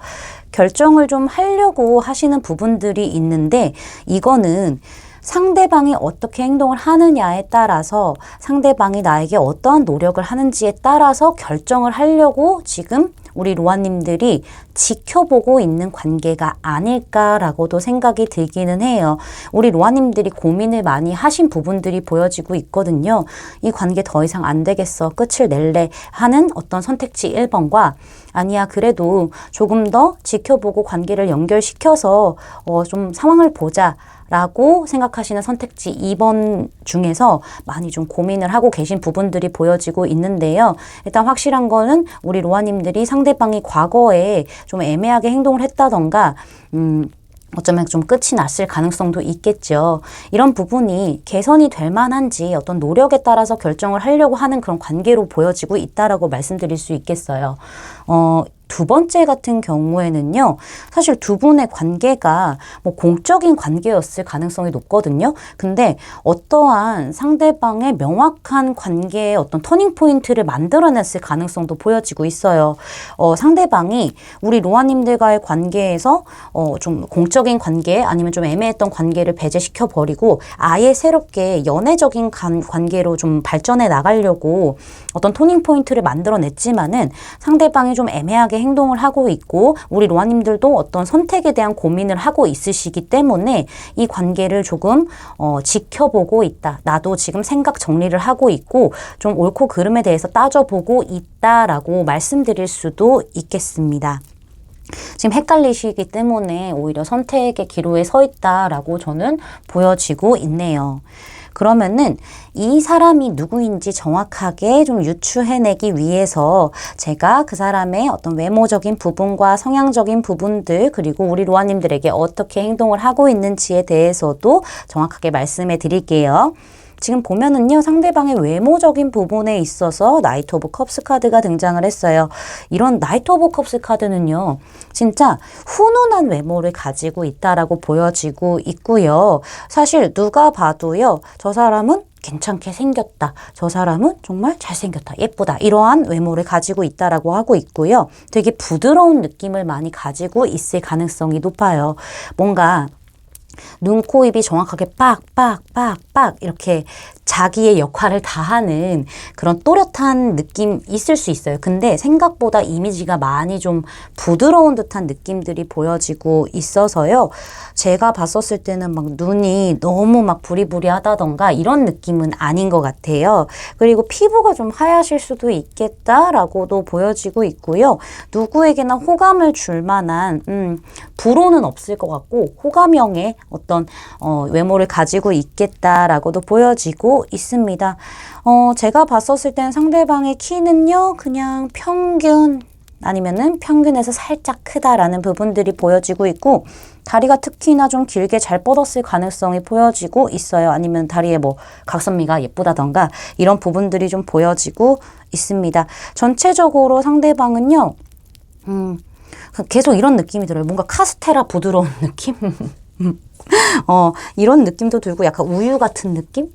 결정을 좀 하려고 하시는 부분들이 있는데 이거는 상대방이 어떻게 행동을 하느냐에 따라서 상대방이 나에게 어떠한 노력을 하는지에 따라서 결정을 하려고 지금 우리 로아님들이 지켜보고 있는 관계가 아닐까라고도 생각이 들기는 해요. 우리 로아님들이 고민을 많이 하신 부분들이 보여지고 있거든요. 이 관계 더 이상 안 되겠어. 끝을 낼래 하는 어떤 선택지 1번과 아니야 그래도 조금 더 지켜보고 관계를 연결시켜서 좀 상황을 보자. 라고 생각하시는 선택지 2번 중에서 많이 좀 고민을 하고 계신 부분들이 보여지고 있는데요. 일단 확실한 거는 우리 로아님들이 상대방이 과거에 좀 애매하게 행동을 했다던가 어쩌면 좀 끝이 났을 가능성도 있겠죠. 이런 부분이 개선이 될 만한지 어떤 노력에 따라서 결정을 하려고 하는 그런 관계로 보여지고 있다라고 말씀드릴 수 있겠어요. 두 번째 같은 경우에는요, 사실 두 분의 관계가 뭐 공적인 관계였을 가능성이 높거든요. 근데 어떠한 상대방의 명확한 관계의 어떤 터닝포인트를 만들어냈을 가능성도 보여지고 있어요. 상대방이 우리 로아님들과의 관계에서 좀 공적인 관계 아니면 좀 애매했던 관계를 배제시켜버리고 아예 새롭게 연애적인 관계로 좀 발전해 나가려고 어떤 터닝포인트를 만들어냈지만은 상대방이 좀 애매하게 행동을 하고 있고 우리 로아님들도 어떤 선택에 대한 고민을 하고 있으시기 때문에 이 관계를 조금 지켜보고 있다. 나도 지금 생각 정리를 하고 있고 좀 옳고 그름에 대해서 따져보고 있다라고 말씀드릴 수도 있겠습니다. 지금 헷갈리시기 때문에 오히려 선택의 기로에 서 있다라고 저는 보여지고 있네요. 그러면은 이 사람이 누구인지 정확하게 좀 유추해내기 위해서 제가 그 사람의 어떤 외모적인 부분과 성향적인 부분들, 그리고 우리 로아님들에게 어떻게 행동을 하고 있는지에 대해서도 정확하게 말씀해 드릴게요. 지금 보면은요, 상대방의 외모적인 부분에 있어서 나이트 오브 컵스 카드가 등장을 했어요. 이런 나이트 오브 컵스 카드는요, 진짜 훈훈한 외모를 가지고 있다라고 보여지고 있고요. 사실 누가 봐도요, 저 사람은 괜찮게 생겼다. 저 사람은 정말 잘생겼다. 예쁘다. 이러한 외모를 가지고 있다라고 하고 있고요. 되게 부드러운 느낌을 많이 가지고 있을 가능성이 높아요. 뭔가 눈, 코, 입이 정확하게 빡 이렇게 자기의 역할을 다하는 그런 또렷한 느낌 있을 수 있어요. 근데 생각보다 이미지가 많이 좀 부드러운 듯한 느낌들이 보여지고 있어서요. 제가 봤었을 때는 막 눈이 너무 막 부리부리하다던가 이런 느낌은 아닌 것 같아요. 그리고 피부가 좀 하얗실 수도 있겠다라고도 보여지고 있고요. 누구에게나 호감을 줄 만한 불호는 없을 것 같고 호감형의 어떤 외모를 가지고 있겠다라고도 보여지고 있습니다. 제가 봤었을 땐 상대방의 키는요, 그냥 평균 아니면은 평균에서 살짝 크다라는 부분들이 보여지고 있고, 다리가 특히나 좀 길게 잘 뻗었을 가능성이 보여지고 있어요. 아니면 다리에 뭐 각선미가 예쁘다던가 이런 부분들이 좀 보여지고 있습니다. 전체적으로 상대방은요, 계속 이런 느낌이 들어요. 뭔가 카스테라 부드러운 느낌? 이런 느낌도 들고 약간 우유 같은 느낌?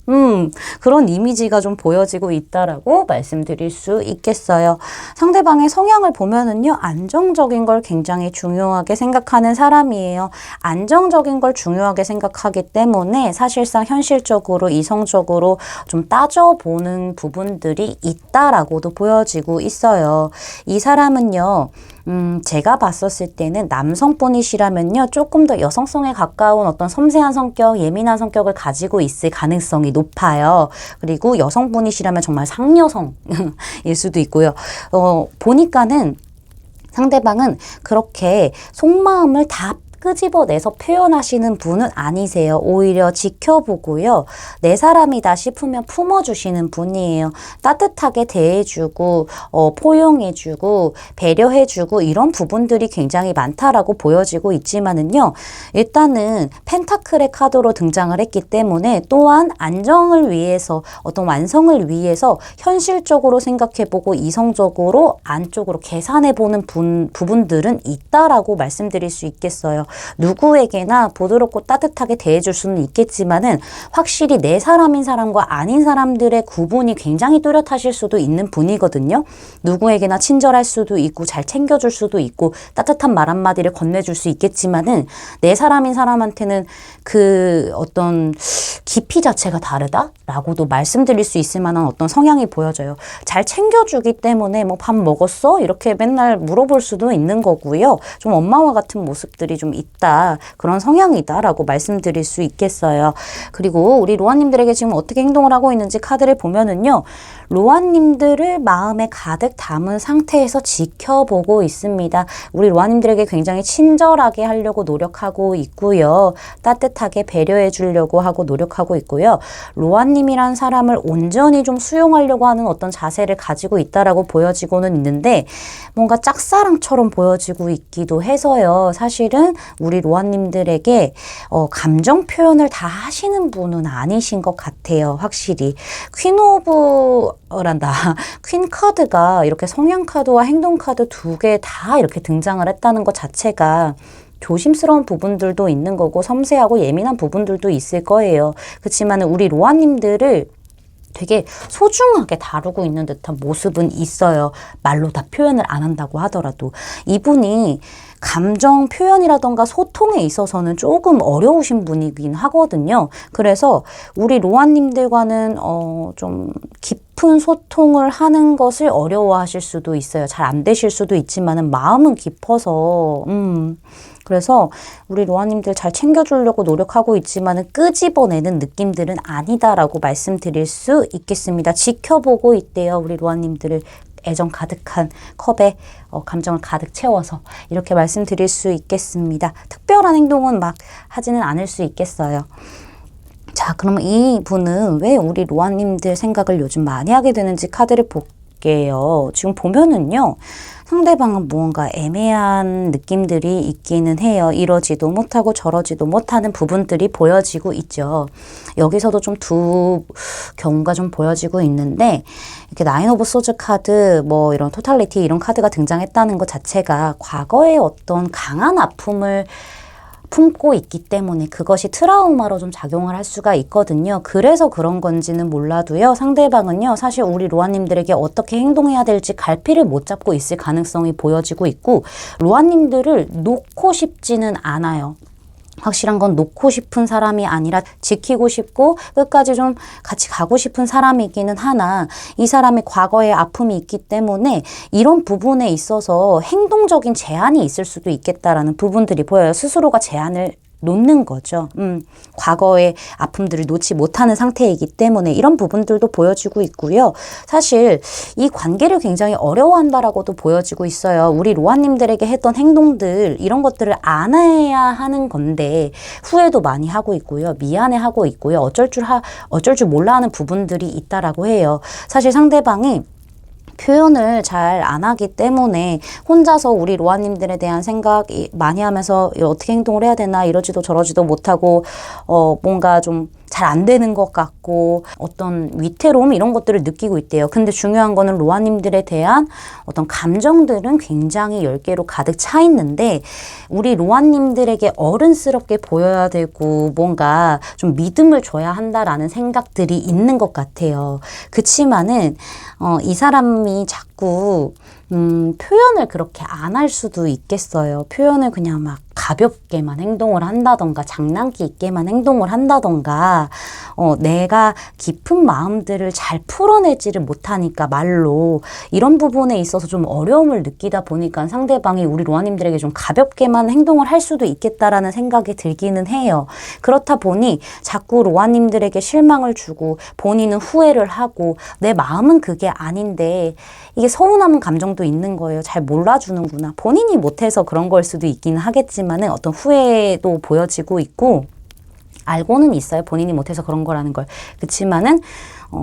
그런 이미지가 좀 보여지고 있다라고 말씀드릴 수 있겠어요. 상대방의 성향을 보면은요, 안정적인 걸 굉장히 중요하게 생각하는 사람이에요. 안정적인 걸 중요하게 생각하기 때문에 사실상 현실적으로, 이성적으로 좀 따져보는 부분들이 있다라고도 보여지고 있어요. 이 사람은요, 제가 봤었을 때는 남성분이시라면요, 조금 더 여성성에 가까운 어떤 섬세한 성격, 예민한 성격을 가지고 있을 가능성이 높아요. 그리고 여성분이시라면 정말 상여성일 수도 있고요. 보니까는 상대방은 그렇게 속마음을 다 끄집어내서 표현하시는 분은 아니세요. 오히려 지켜보고요. 내 사람이다 싶으면 품어주시는 분이에요. 따뜻하게 대해주고 포용해주고 배려해주고 이런 부분들이 굉장히 많다라고 보여지고 있지만은요. 일단은 펜타클의 카드로 등장을 했기 때문에 또한 안정을 위해서 어떤 완성을 위해서 현실적으로 생각해보고 이성적으로 안쪽으로 계산해보는 부분들은 있다라고 말씀드릴 수 있겠어요. 누구에게나 부드럽고 따뜻하게 대해줄 수는 있겠지만은 확실히 내 사람인 사람과 아닌 사람들의 구분이 굉장히 뚜렷하실 수도 있는 분이거든요. 누구에게나 친절할 수도 있고 잘 챙겨줄 수도 있고 따뜻한 말 한마디를 건네줄 수 있겠지만은 내 사람인 사람한테는 그 어떤 깊이 자체가 다르다라고도 말씀드릴 수 있을 만한 어떤 성향이 보여져요. 잘 챙겨주기 때문에 뭐 밥 먹었어? 이렇게 맨날 물어볼 수도 있는 거고요. 좀 엄마와 같은 모습들이 좀 있다. 그런 성향이다라고 말씀드릴 수 있겠어요. 그리고 우리 로아님들에게 지금 어떻게 행동을 하고 있는지 카드를 보면은요. 로아님들을 마음에 가득 담은 상태에서 지켜보고 있습니다. 우리 로아님들에게 굉장히 친절하게 하려고 노력하고 있고요. 따뜻하게 배려해 주려고 하고 노력하고 있고요. 로아님이란 사람을 온전히 좀 수용하려고 하는 어떤 자세를 가지고 있다라고 보여지고는 있는데 뭔가 짝사랑처럼 보여지고 있기도 해서요. 사실은 우리 로아님들에게 감정 표현을 다 하시는 분은 아니신 것 같아요. 확실히. 퀸 카드가 이렇게 성향 카드와 행동 카드 두 개 다 이렇게 등장을 했다는 것 자체가 조심스러운 부분들도 있는 거고 섬세하고 예민한 부분들도 있을 거예요. 그렇지만 우리 로아님들을 되게 소중하게 다루고 있는 듯한 모습은 있어요. 말로 다 표현을 안 한다고 하더라도. 이분이 감정 표현이라던가 소통에 있어서는 조금 어려우신 분이긴 하거든요. 그래서 우리 로아님들과는 좀 깊은 소통을 하는 것을 어려워하실 수도 있어요. 잘 안 되실 수도 있지만은 마음은 깊어서 그래서 우리 로아님들 잘 챙겨주려고 노력하고 있지만은 끄집어내는 느낌들은 아니다라고 말씀드릴 수 있겠습니다. 지켜보고 있대요. 우리 로아님들을 애정 가득한 컵에 감정을 가득 채워서 이렇게 말씀드릴 수 있겠습니다. 특별한 행동은 막 하지는 않을 수 있겠어요. 자, 그럼 이 분은 왜 우리 로아님들 생각을 요즘 많이 하게 되는지 카드를 볼게요. 지금 보면은요, 상대방은 무언가 애매한 느낌들이 있기는 해요. 이러지도 못하고 저러지도 못하는 부분들이 보여지고 있죠. 여기서도 좀 두 경우가 좀 보여지고 있는데, 이렇게 나인 오브 소즈 카드, 뭐 이런 토탈리티 이런 카드가 등장했다는 것 자체가 과거의 어떤 강한 아픔을 품고 있기 때문에 그것이 트라우마로 좀 작용을 할 수가 있거든요. 그래서 그런 건지는 몰라도요. 상대방은요. 사실 우리 로아님들에게 어떻게 행동해야 될지 갈피를 못 잡고 있을 가능성이 보여지고 있고 로아님들을 놓고 싶지는 않아요. 확실한 건 놓고 싶은 사람이 아니라 지키고 싶고 끝까지 좀 같이 가고 싶은 사람이기는 하나 이 사람의 과거의 아픔이 있기 때문에 이런 부분에 있어서 행동적인 제한이 있을 수도 있겠다라는 부분들이 보여요. 스스로가 제한을 놓는 거죠. 과거의 아픔들을 놓지 못하는 상태이기 때문에 이런 부분들도 보여지고 있고요. 사실 이 관계를 굉장히 어려워한다라고도 보여지고 있어요. 우리 로아님들에게 했던 행동들 이런 것들을 안 해야 하는 건데 후회도 많이 하고 있고요. 미안해하고 있고요. 어쩔 줄 몰라 하는 부분들이 있다라고 해요. 사실 상대방이 표현을 잘 안 하기 때문에 혼자서 우리 로아님들에 대한 생각 많이 하면서 어떻게 행동을 해야 되나 이러지도 저러지도 못하고 뭔가 좀 잘 안 되는 것 같고 어떤 위태로움 이런 것들을 느끼고 있대요. 근데 중요한 거는 로아님들에 대한 어떤 감정들은 굉장히 10개로 가득 차 있는데 우리 로아님들에게 어른스럽게 보여야 되고 뭔가 좀 믿음을 줘야 한다라는 생각들이 있는 것 같아요. 그치만은 이 사람이 자꾸 표현을 그렇게 안 할 수도 있겠어요. 표현을 그냥 막 가볍게만 행동을 한다던가 장난기 있게만 행동을 한다던가 내가 깊은 마음들을 잘 풀어내지를 못하니까 말로 이런 부분에 있어서 좀 어려움을 느끼다 보니까 상대방이 우리 로아님들에게 좀 가볍게만 행동을 할 수도 있겠다라는 생각이 들기는 해요. 그렇다 보니 자꾸 로아님들에게 실망을 주고 본인은 후회를 하고 내 마음은 그게 아닌데 이게 서운한 감정도 있는 거예요. 잘 몰라주는구나. 본인이 못해서 그런 걸 수도 있기는 하겠지만은 어떤 후회도 보여지고 있고 알고는 있어요. 본인이 못해서 그런 거라는 걸. 그치만은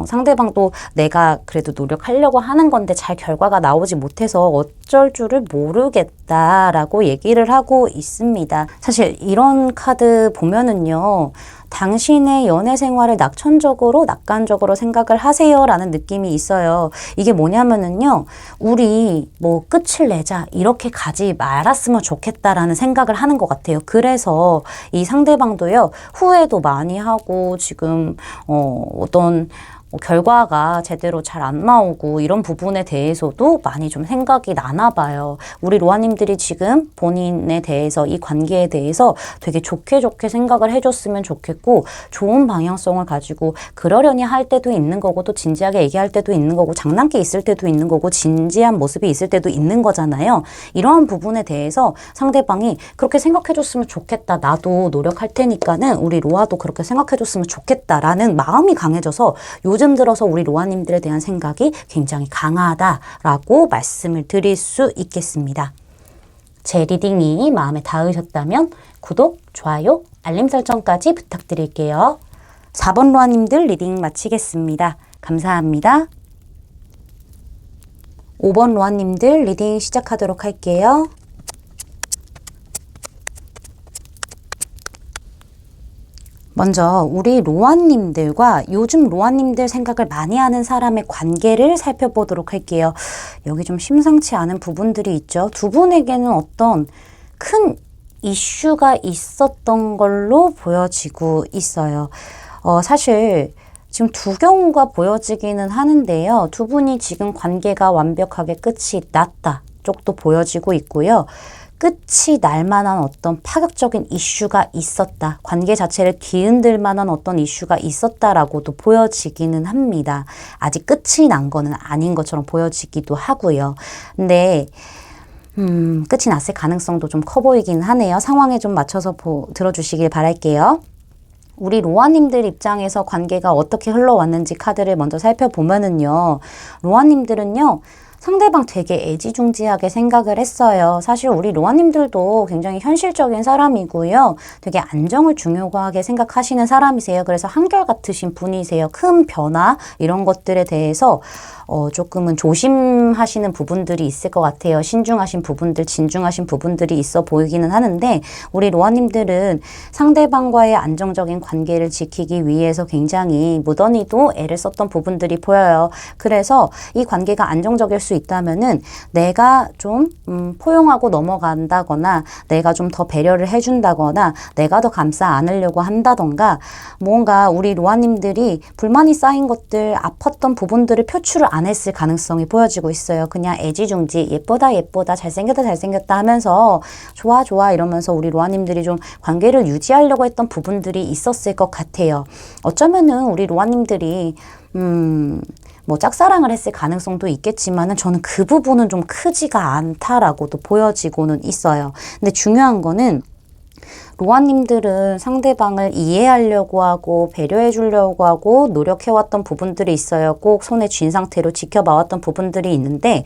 상대방도 내가 그래도 노력하려고 하는 건데 잘 결과가 나오지 못해서 어쩔 줄을 모르겠다라고 얘기를 하고 있습니다. 사실 이런 카드 보면은요. 당신의 연애 생활을 낙관적으로 생각을 하세요 라는 느낌이 있어요. 이게 뭐냐면은요. 우리 뭐 끝을 내자 이렇게 가지 말았으면 좋겠다라는 생각을 하는 것 같아요. 그래서 이 상대방도요. 후회도 많이 하고 지금 어떤 결과가 제대로 잘 안 나오고 이런 부분에 대해서도 많이 좀 생각이 나나 봐요. 우리 로아님들이 지금 본인에 대해서 이 관계에 대해서 되게 좋게 생각을 해줬으면 좋겠고 좋은 방향성을 가지고 그러려니 할 때도 있는 거고 또 진지하게 얘기할 때도 있는 거고 장난기 있을 때도 있는 거고 진지한 모습이 있을 때도 있는 거잖아요. 이러한 부분에 대해서 상대방이 그렇게 생각해줬으면 좋겠다. 나도 노력할 테니까는 우리 로아도 그렇게 생각해줬으면 좋겠다라는 마음이 강해져서 요즘 들어서 우리 로아님들에 대한 생각이 굉장히 강하다라고 말씀을 드릴 수 있겠습니다. 제 리딩이 마음에 닿으셨다면 구독, 좋아요, 알림 설정까지 부탁드릴게요. 4번 로아님들 리딩 마치겠습니다. 감사합니다. 5번 로아님들 리딩 시작하도록 할게요. 먼저 우리 로아님들과 요즘 로아님들 생각을 많이 하는 사람의 관계를 살펴보도록 할게요. 여기 좀 심상치 않은 부분들이 있죠. 두 분에게는 어떤 큰 이슈가 있었던 걸로 보여지고 있어요. 사실 지금 두 경우가 보여지기는 하는데요. 두 분이 지금 관계가 완벽하게 끝이 났다 쪽도 보여지고 있고요. 끝이 날 만한 어떤 파격적인 이슈가 있었다. 관계 자체를 뒤흔들 만한 어떤 이슈가 있었다라고도 보여지기는 합니다. 아직 끝이 난 거는 아닌 것처럼 보여지기도 하고요. 근데 끝이 났을 가능성도 좀 커 보이긴 하네요. 상황에 좀 맞춰서 들어주시길 바랄게요. 우리 로아님들 입장에서 관계가 어떻게 흘러왔는지 카드를 먼저 살펴보면은요. 로아님들은요. 상대방 되게 애지중지하게 생각을 했어요. 사실 우리 로아님들도 굉장히 현실적인 사람이고요. 되게 안정을 중요하게 생각하시는 사람이세요. 그래서 한결같으신 분이세요. 큰 변화 이런 것들에 대해서 조금은 조심하시는 부분들이 있을 것 같아요. 신중하신 부분들, 진중하신 부분들이 있어 보이기는 하는데 우리 로아님들은 상대방과의 안정적인 관계를 지키기 위해서 굉장히 무던히도 애를 썼던 부분들이 보여요. 그래서 이 관계가 안정적일 수 있다면은 내가 좀 포용하고 넘어간다거나 내가 좀 더 배려를 해준다거나 내가 더 감싸 안으려고 한다던가 뭔가 우리 로아님들이 불만이 쌓인 것들, 아팠던 부분들을 표출을 안 했을 가능성이 보여지고 있어요. 그냥 애지중지 예쁘다 예쁘다 잘생겼다 잘생겼다 하면서 좋아 좋아 이러면서 우리 로아님들이 좀 관계를 유지하려고 했던 부분들이 있었을 것 같아요. 어쩌면은 우리 로아님들이 뭐 짝사랑을 했을 가능성도 있겠지만은 저는 그 부분은 좀 크지가 않다라고도 보여지고는 있어요. 근데 중요한 거는 로아님들은 상대방을 이해하려고 하고 배려해 주려고 하고 노력해왔던 부분들이 있어요. 꼭 손에 쥔 상태로 지켜봐왔던 부분들이 있는데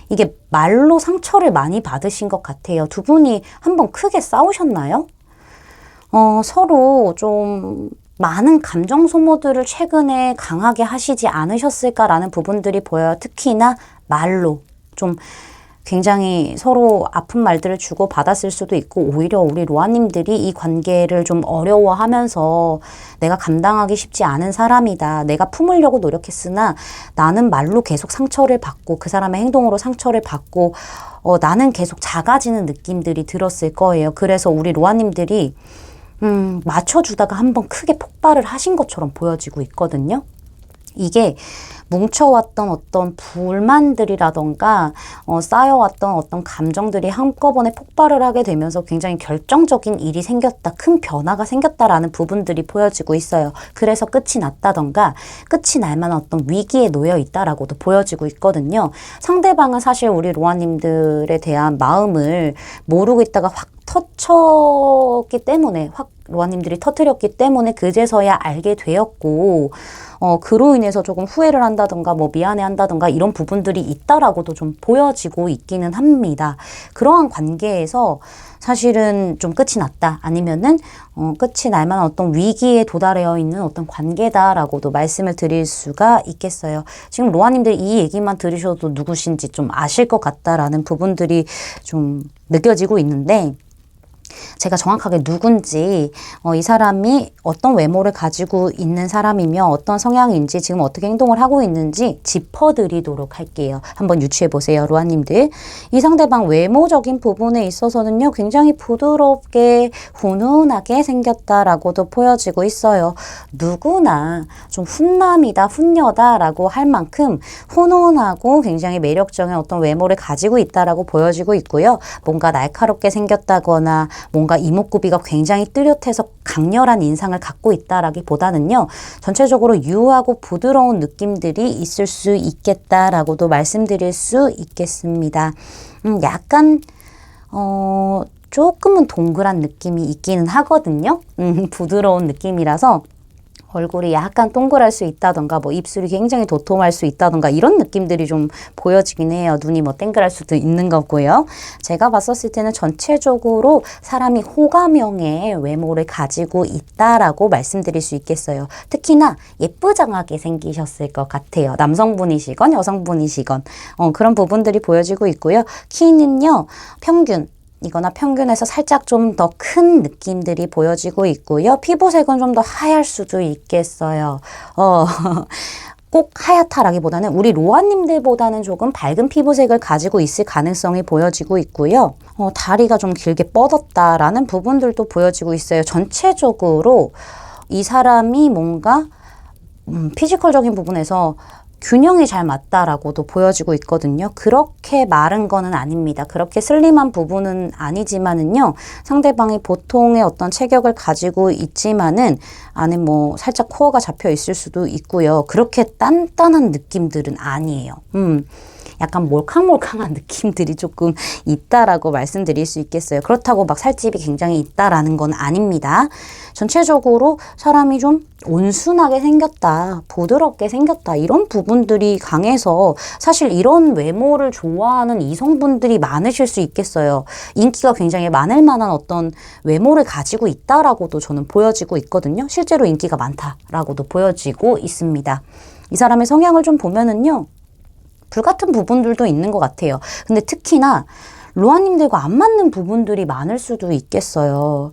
이게 말로 상처를 많이 받으신 것 같아요. 두 분이 한번 크게 싸우셨나요? 서로 좀 많은 감정 소모들을 최근에 강하게 하시지 않으셨을까라는 부분들이 보여요. 특히나 말로 좀 굉장히 서로 아픈 말들을 주고 받았을 수도 있고 오히려 우리 로아님들이 이 관계를 좀 어려워하면서 내가 감당하기 쉽지 않은 사람이다. 내가 품으려고 노력했으나 나는 말로 계속 상처를 받고 그 사람의 행동으로 상처를 받고 나는 계속 작아지는 느낌들이 들었을 거예요. 그래서 우리 로아님들이 맞춰주다가 한번 크게 폭발을 하신 것처럼 보여지고 있거든요. 이게 뭉쳐왔던 어떤 불만들이라던가 쌓여왔던 어떤 감정들이 한꺼번에 폭발을 하게 되면서 굉장히 결정적인 일이 생겼다, 큰 변화가 생겼다라는 부분들이 보여지고 있어요. 그래서 끝이 났다던가 끝이 날 만한 어떤 위기에 놓여 있다라고도 보여지고 있거든요. 상대방은 사실 우리 로아님들에 대한 마음을 모르고 있다가 확 터쳤기 때문에 로아님들이 터뜨렸기 때문에 그제서야 알게 되었고 그로 인해서 조금 후회를 한다던가 뭐 미안해 한다던가 이런 부분들이 있다라고도 좀 보여지고 있기는 합니다. 그러한 관계에서 사실은 좀 끝이 났다 아니면은 끝이 날 만한 어떤 위기에 도달해 있는 어떤 관계다라고도 말씀을 드릴 수가 있겠어요. 지금 로아님들 이 얘기만 들으셔도 누구신지 좀 아실 것 같다라는 부분들이 좀 느껴지고 있는데 제가 정확하게 누군지 이 사람이 어떤 외모를 가지고 있는 사람이며 어떤 성향인지 지금 어떻게 행동을 하고 있는지 짚어드리도록 할게요. 한번 유추해보세요. 로아님들. 이 상대방 외모적인 부분에 있어서는요. 굉장히 부드럽게 훈훈하게 생겼다라고도 보여지고 있어요. 누구나 좀 훈남이다 훈녀다라고 할 만큼 훈훈하고 굉장히 매력적인 어떤 외모를 가지고 있다라고 보여지고 있고요. 뭔가 날카롭게 생겼다거나 뭔가 이목구비가 굉장히 뚜렷해서 강렬한 인상을 갖고 있다라기보다는요. 전체적으로 유하고 부드러운 느낌들이 있을 수 있겠다라고도 말씀드릴 수 있겠습니다. 약간 조금은 동그란 느낌이 있기는 하거든요. 부드러운 느낌이라서 얼굴이 약간 동그랄 수 있다던가 뭐 입술이 굉장히 도톰할 수 있다던가 이런 느낌들이 좀 보여지긴 해요. 눈이 뭐 땡그랄 수도 있는 거고요. 제가 봤었을 때는 전체적으로 사람이 호감형의 외모를 가지고 있다라고 말씀드릴 수 있겠어요. 특히나 예쁘장하게 생기셨을 것 같아요. 남성분이시건 여성분이시건 그런 부분들이 보여지고 있고요. 키는요. 평균 이거나 평균에서 살짝 좀 더 큰 느낌들이 보여지고 있고요. 피부색은 좀 더 하얄 수도 있겠어요. 꼭 하얗다라기보다는 우리 로아님들보다는 조금 밝은 피부색을 가지고 있을 가능성이 보여지고 있고요. 다리가 좀 길게 뻗었다라는 부분들도 보여지고 있어요. 전체적으로 이 사람이 뭔가 피지컬적인 부분에서 균형이 잘 맞다라고도 보여지고 있거든요. 그렇게 마른 거는 아닙니다. 그렇게 슬림한 부분은 아니지만은요. 상대방이 보통의 어떤 체격을 가지고 있지만은 안에 뭐 살짝 코어가 잡혀 있을 수도 있고요. 그렇게 단단한 느낌들은 아니에요. 약간 몰캉몰캉한 느낌들이 조금 있다라고 말씀드릴 수 있겠어요. 그렇다고 막 살집이 굉장히 있다라는 건 아닙니다. 전체적으로 사람이 좀 온순하게 생겼다, 부드럽게 생겼다, 이런 부분들이 강해서 사실 이런 외모를 좋아하는 이성분들이 많으실 수 있겠어요. 인기가 굉장히 많을 만한 어떤 외모를 가지고 있다라고도 저는 보여지고 있거든요. 실제로 인기가 많다라고도 보여지고 있습니다. 이 사람의 성향을 좀 보면은요, 불같은 부분들도 있는 것 같아요. 근데 특히나 로아님들과 안 맞는 부분들이 많을 수도 있겠어요.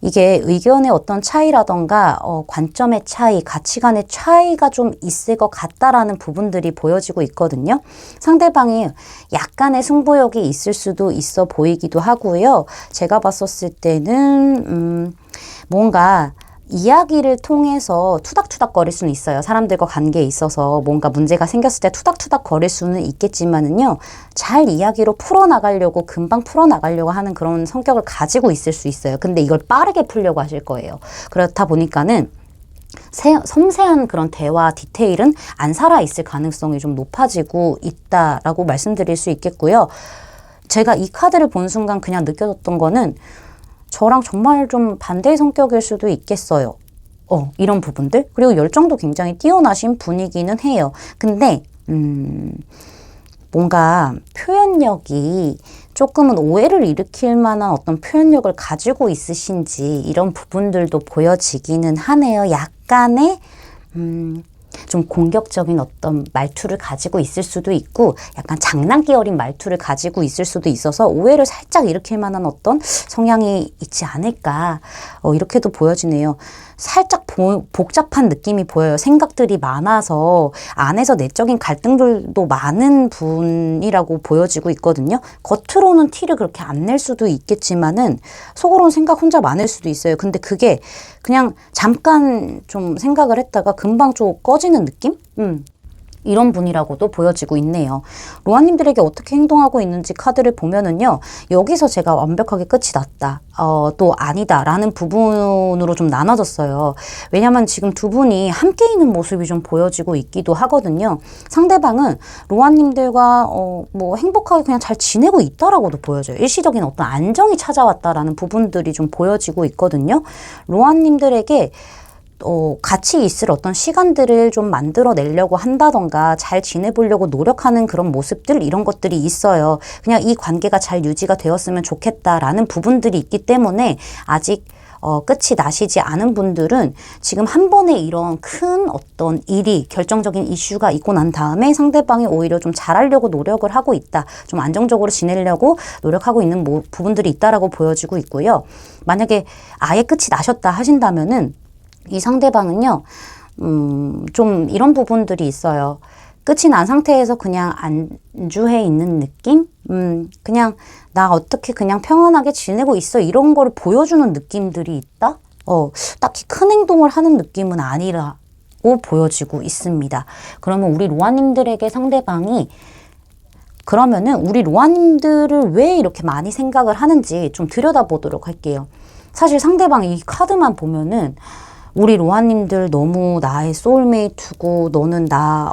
이게 의견의 어떤 차이라던가 관점의 차이, 가치관의 차이가 좀 있을 것 같다라는 부분들이 보여지고 있거든요. 상대방이 약간의 승부욕이 있을 수도 있어 보이기도 하고요. 제가 봤었을 때는 뭔가 이야기를 통해서 투닥투닥거릴 수는 있어요. 사람들과 관계에 있어서 뭔가 문제가 생겼을 때 투닥투닥거릴 수는 있겠지만은요, 잘 이야기로 풀어나가려고, 금방 풀어나가려고 하는 그런 성격을 가지고 있을 수 있어요. 근데 이걸 빠르게 풀려고 하실 거예요. 그렇다 보니까는 섬세한 그런 대화 디테일은 안 살아있을 가능성이 좀 높아지고 있다라고 말씀드릴 수 있겠고요. 제가 이 카드를 본 순간 그냥 느껴졌던 거는 저랑 정말 좀 반대의 성격일 수도 있겠어요. 이런 부분들. 그리고 열정도 굉장히 뛰어나신 분이기는 해요. 근데 뭔가 표현력이 조금은 오해를 일으킬 만한 어떤 표현력을 가지고 있으신지 이런 부분들도 보여지기는 하네요. 약간의 좀 공격적인 어떤 말투를 가지고 있을 수도 있고 약간 장난기 어린 말투를 가지고 있을 수도 있어서 오해를 살짝 일으킬 만한 어떤 성향이 있지 않을까, 이렇게도 보여지네요. 살짝 복잡한 느낌이 보여요. 생각들이 많아서 안에서 내적인 갈등들도 많은 분이라고 보여지고 있거든요. 겉으로는 티를 그렇게 안 낼 수도 있겠지만은 속으로는 생각 혼자 많을 수도 있어요. 근데 그게 그냥 잠깐 좀 생각을 했다가 금방 좀 꺼지는 느낌? 이런 분이라고도 보여지고 있네요. 로아님들에게 어떻게 행동하고 있는지 카드를 보면은요, 여기서 제가 완벽하게 끝이 났다, 또 아니다 라는 부분으로 좀 나눠졌어요. 왜냐면 지금 두 분이 함께 있는 모습이 좀 보여지고 있기도 하거든요. 상대방은 로아님들과 뭐 행복하게 그냥 잘 지내고 있다라고도 보여져요. 일시적인 어떤 안정이 찾아왔다라는 부분들이 좀 보여지고 있거든요. 로아님들에게 같이 있을 어떤 시간들을 좀 만들어내려고 한다던가 잘 지내보려고 노력하는 그런 모습들, 이런 것들이 있어요. 그냥 이 관계가 잘 유지가 되었으면 좋겠다라는 부분들이 있기 때문에 아직 끝이 나시지 않은 분들은 지금 한 번에 이런 큰 어떤 일이, 결정적인 이슈가 있고 난 다음에 상대방이 오히려 좀 잘하려고 노력을 하고 있다, 좀 안정적으로 지내려고 노력하고 있는 부분들이 있다라고 보여지고 있고요. 만약에 아예 끝이 나셨다 하신다면은 이 상대방은요, 좀 이런 부분들이 있어요. 끝이 난 상태에서 그냥 안주해 있는 느낌? 그냥 나 어떻게 그냥 평안하게 지내고 있어, 이런 거를 보여주는 느낌들이 있다? 딱히 큰 행동을 하는 느낌은 아니라고 보여지고 있습니다. 그러면 우리 로아님들에게 상대방이, 그러면은 우리 로아님들을 왜 이렇게 많이 생각을 하는지 좀 들여다보도록 할게요. 사실 상대방 이 카드만 보면은 우리 로아님들 너무 나의 소울메이트고, 너는 나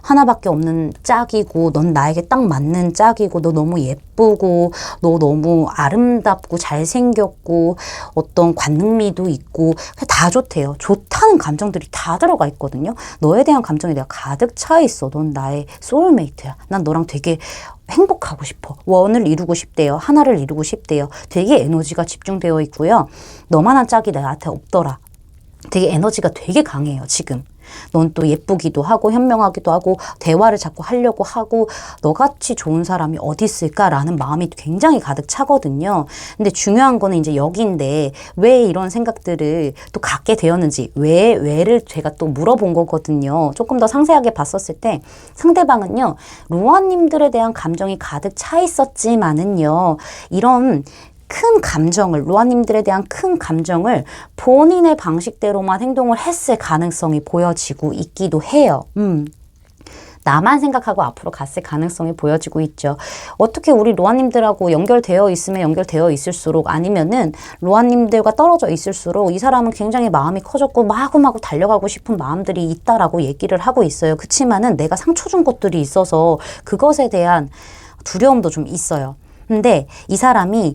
하나밖에 없는 짝이고, 넌 나에게 딱 맞는 짝이고, 너 너무 예쁘고, 너 너무 아름답고 잘생겼고, 어떤 관능미도 있고, 다 좋대요. 좋다는 감정들이 다 들어가 있거든요. 너에 대한 감정이 내가 가득 차 있어. 넌 나의 소울메이트야. 난 너랑 되게 행복하고 싶어. 원을 이루고 싶대요. 하나를 이루고 싶대요. 되게 에너지가 집중되어 있고요. 너만한 짝이 나한테 없더라. 되게 에너지가 되게 강해요, 지금. 넌 또 예쁘기도 하고 현명하기도 하고 대화를 자꾸 하려고 하고 너같이 좋은 사람이 어디 있을까라는 마음이 굉장히 가득 차거든요. 근데 중요한 거는 이제 여기인데 왜 이런 생각들을 또 갖게 되었는지, 왜를 제가 또 물어본 거거든요. 조금 더 상세하게 봤었을 때 상대방은요, 로아님들에 대한 감정이 가득 차 있었지만은요, 이런 큰 감정을, 로아님들에 대한 큰 감정을 본인의 방식대로만 행동을 했을 가능성이 보여지고 있기도 해요. 나만 생각하고 앞으로 갔을 가능성이 보여지고 있죠. 어떻게 우리 로아님들하고 연결되어 있으면 연결되어 있을수록, 아니면은 로아님들과 떨어져 있을수록 이 사람은 굉장히 마음이 커졌고 마구마구 달려가고 싶은 마음들이 있다라고 얘기를 하고 있어요. 그치만은 내가 상처 준 것들이 있어서 그것에 대한 두려움도 좀 있어요. 근데 이 사람이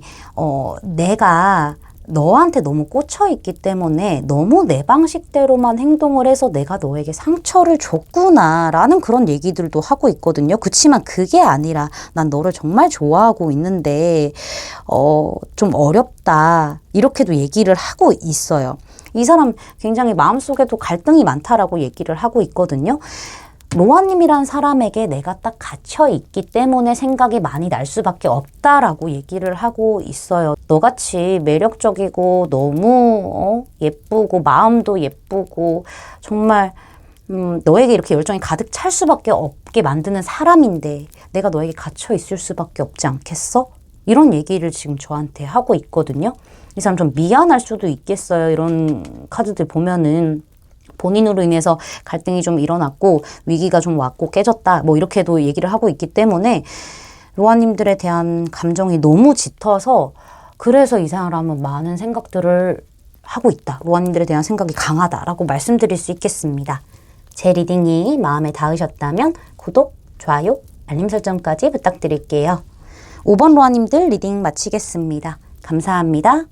내가 너한테 너무 꽂혀있기 때문에 너무 내 방식대로만 행동을 해서 내가 너에게 상처를 줬구나라는 그런 얘기들도 하고 있거든요. 그치만 그게 아니라 난 너를 정말 좋아하고 있는데 좀 어렵다, 이렇게도 얘기를 하고 있어요. 이 사람 굉장히 마음속에도 갈등이 많다라고 얘기를 하고 있거든요. 로아님이란 사람에게 내가 딱 갇혀 있기 때문에 생각이 많이 날 수밖에 없다라고 얘기를 하고 있어요. 너같이 매력적이고 너무 예쁘고 마음도 예쁘고 정말 너에게 이렇게 열정이 가득 찰 수밖에 없게 만드는 사람인데 내가 너에게 갇혀 있을 수밖에 없지 않겠어? 이런 얘기를 지금 저한테 하고 있거든요. 이 사람 좀 미안할 수도 있겠어요. 이런 카드들 보면은 본인으로 인해서 갈등이 좀 일어났고 위기가 좀 왔고 깨졌다, 뭐 이렇게도 얘기를 하고 있기 때문에 로아님들에 대한 감정이 너무 짙어서, 그래서 이 사람은 많은 생각들을 하고 있다, 로아님들에 대한 생각이 강하다라고 말씀드릴 수 있겠습니다. 제 리딩이 마음에 닿으셨다면 구독, 좋아요, 알림 설정까지 부탁드릴게요. 5번 로아님들 리딩 마치겠습니다. 감사합니다.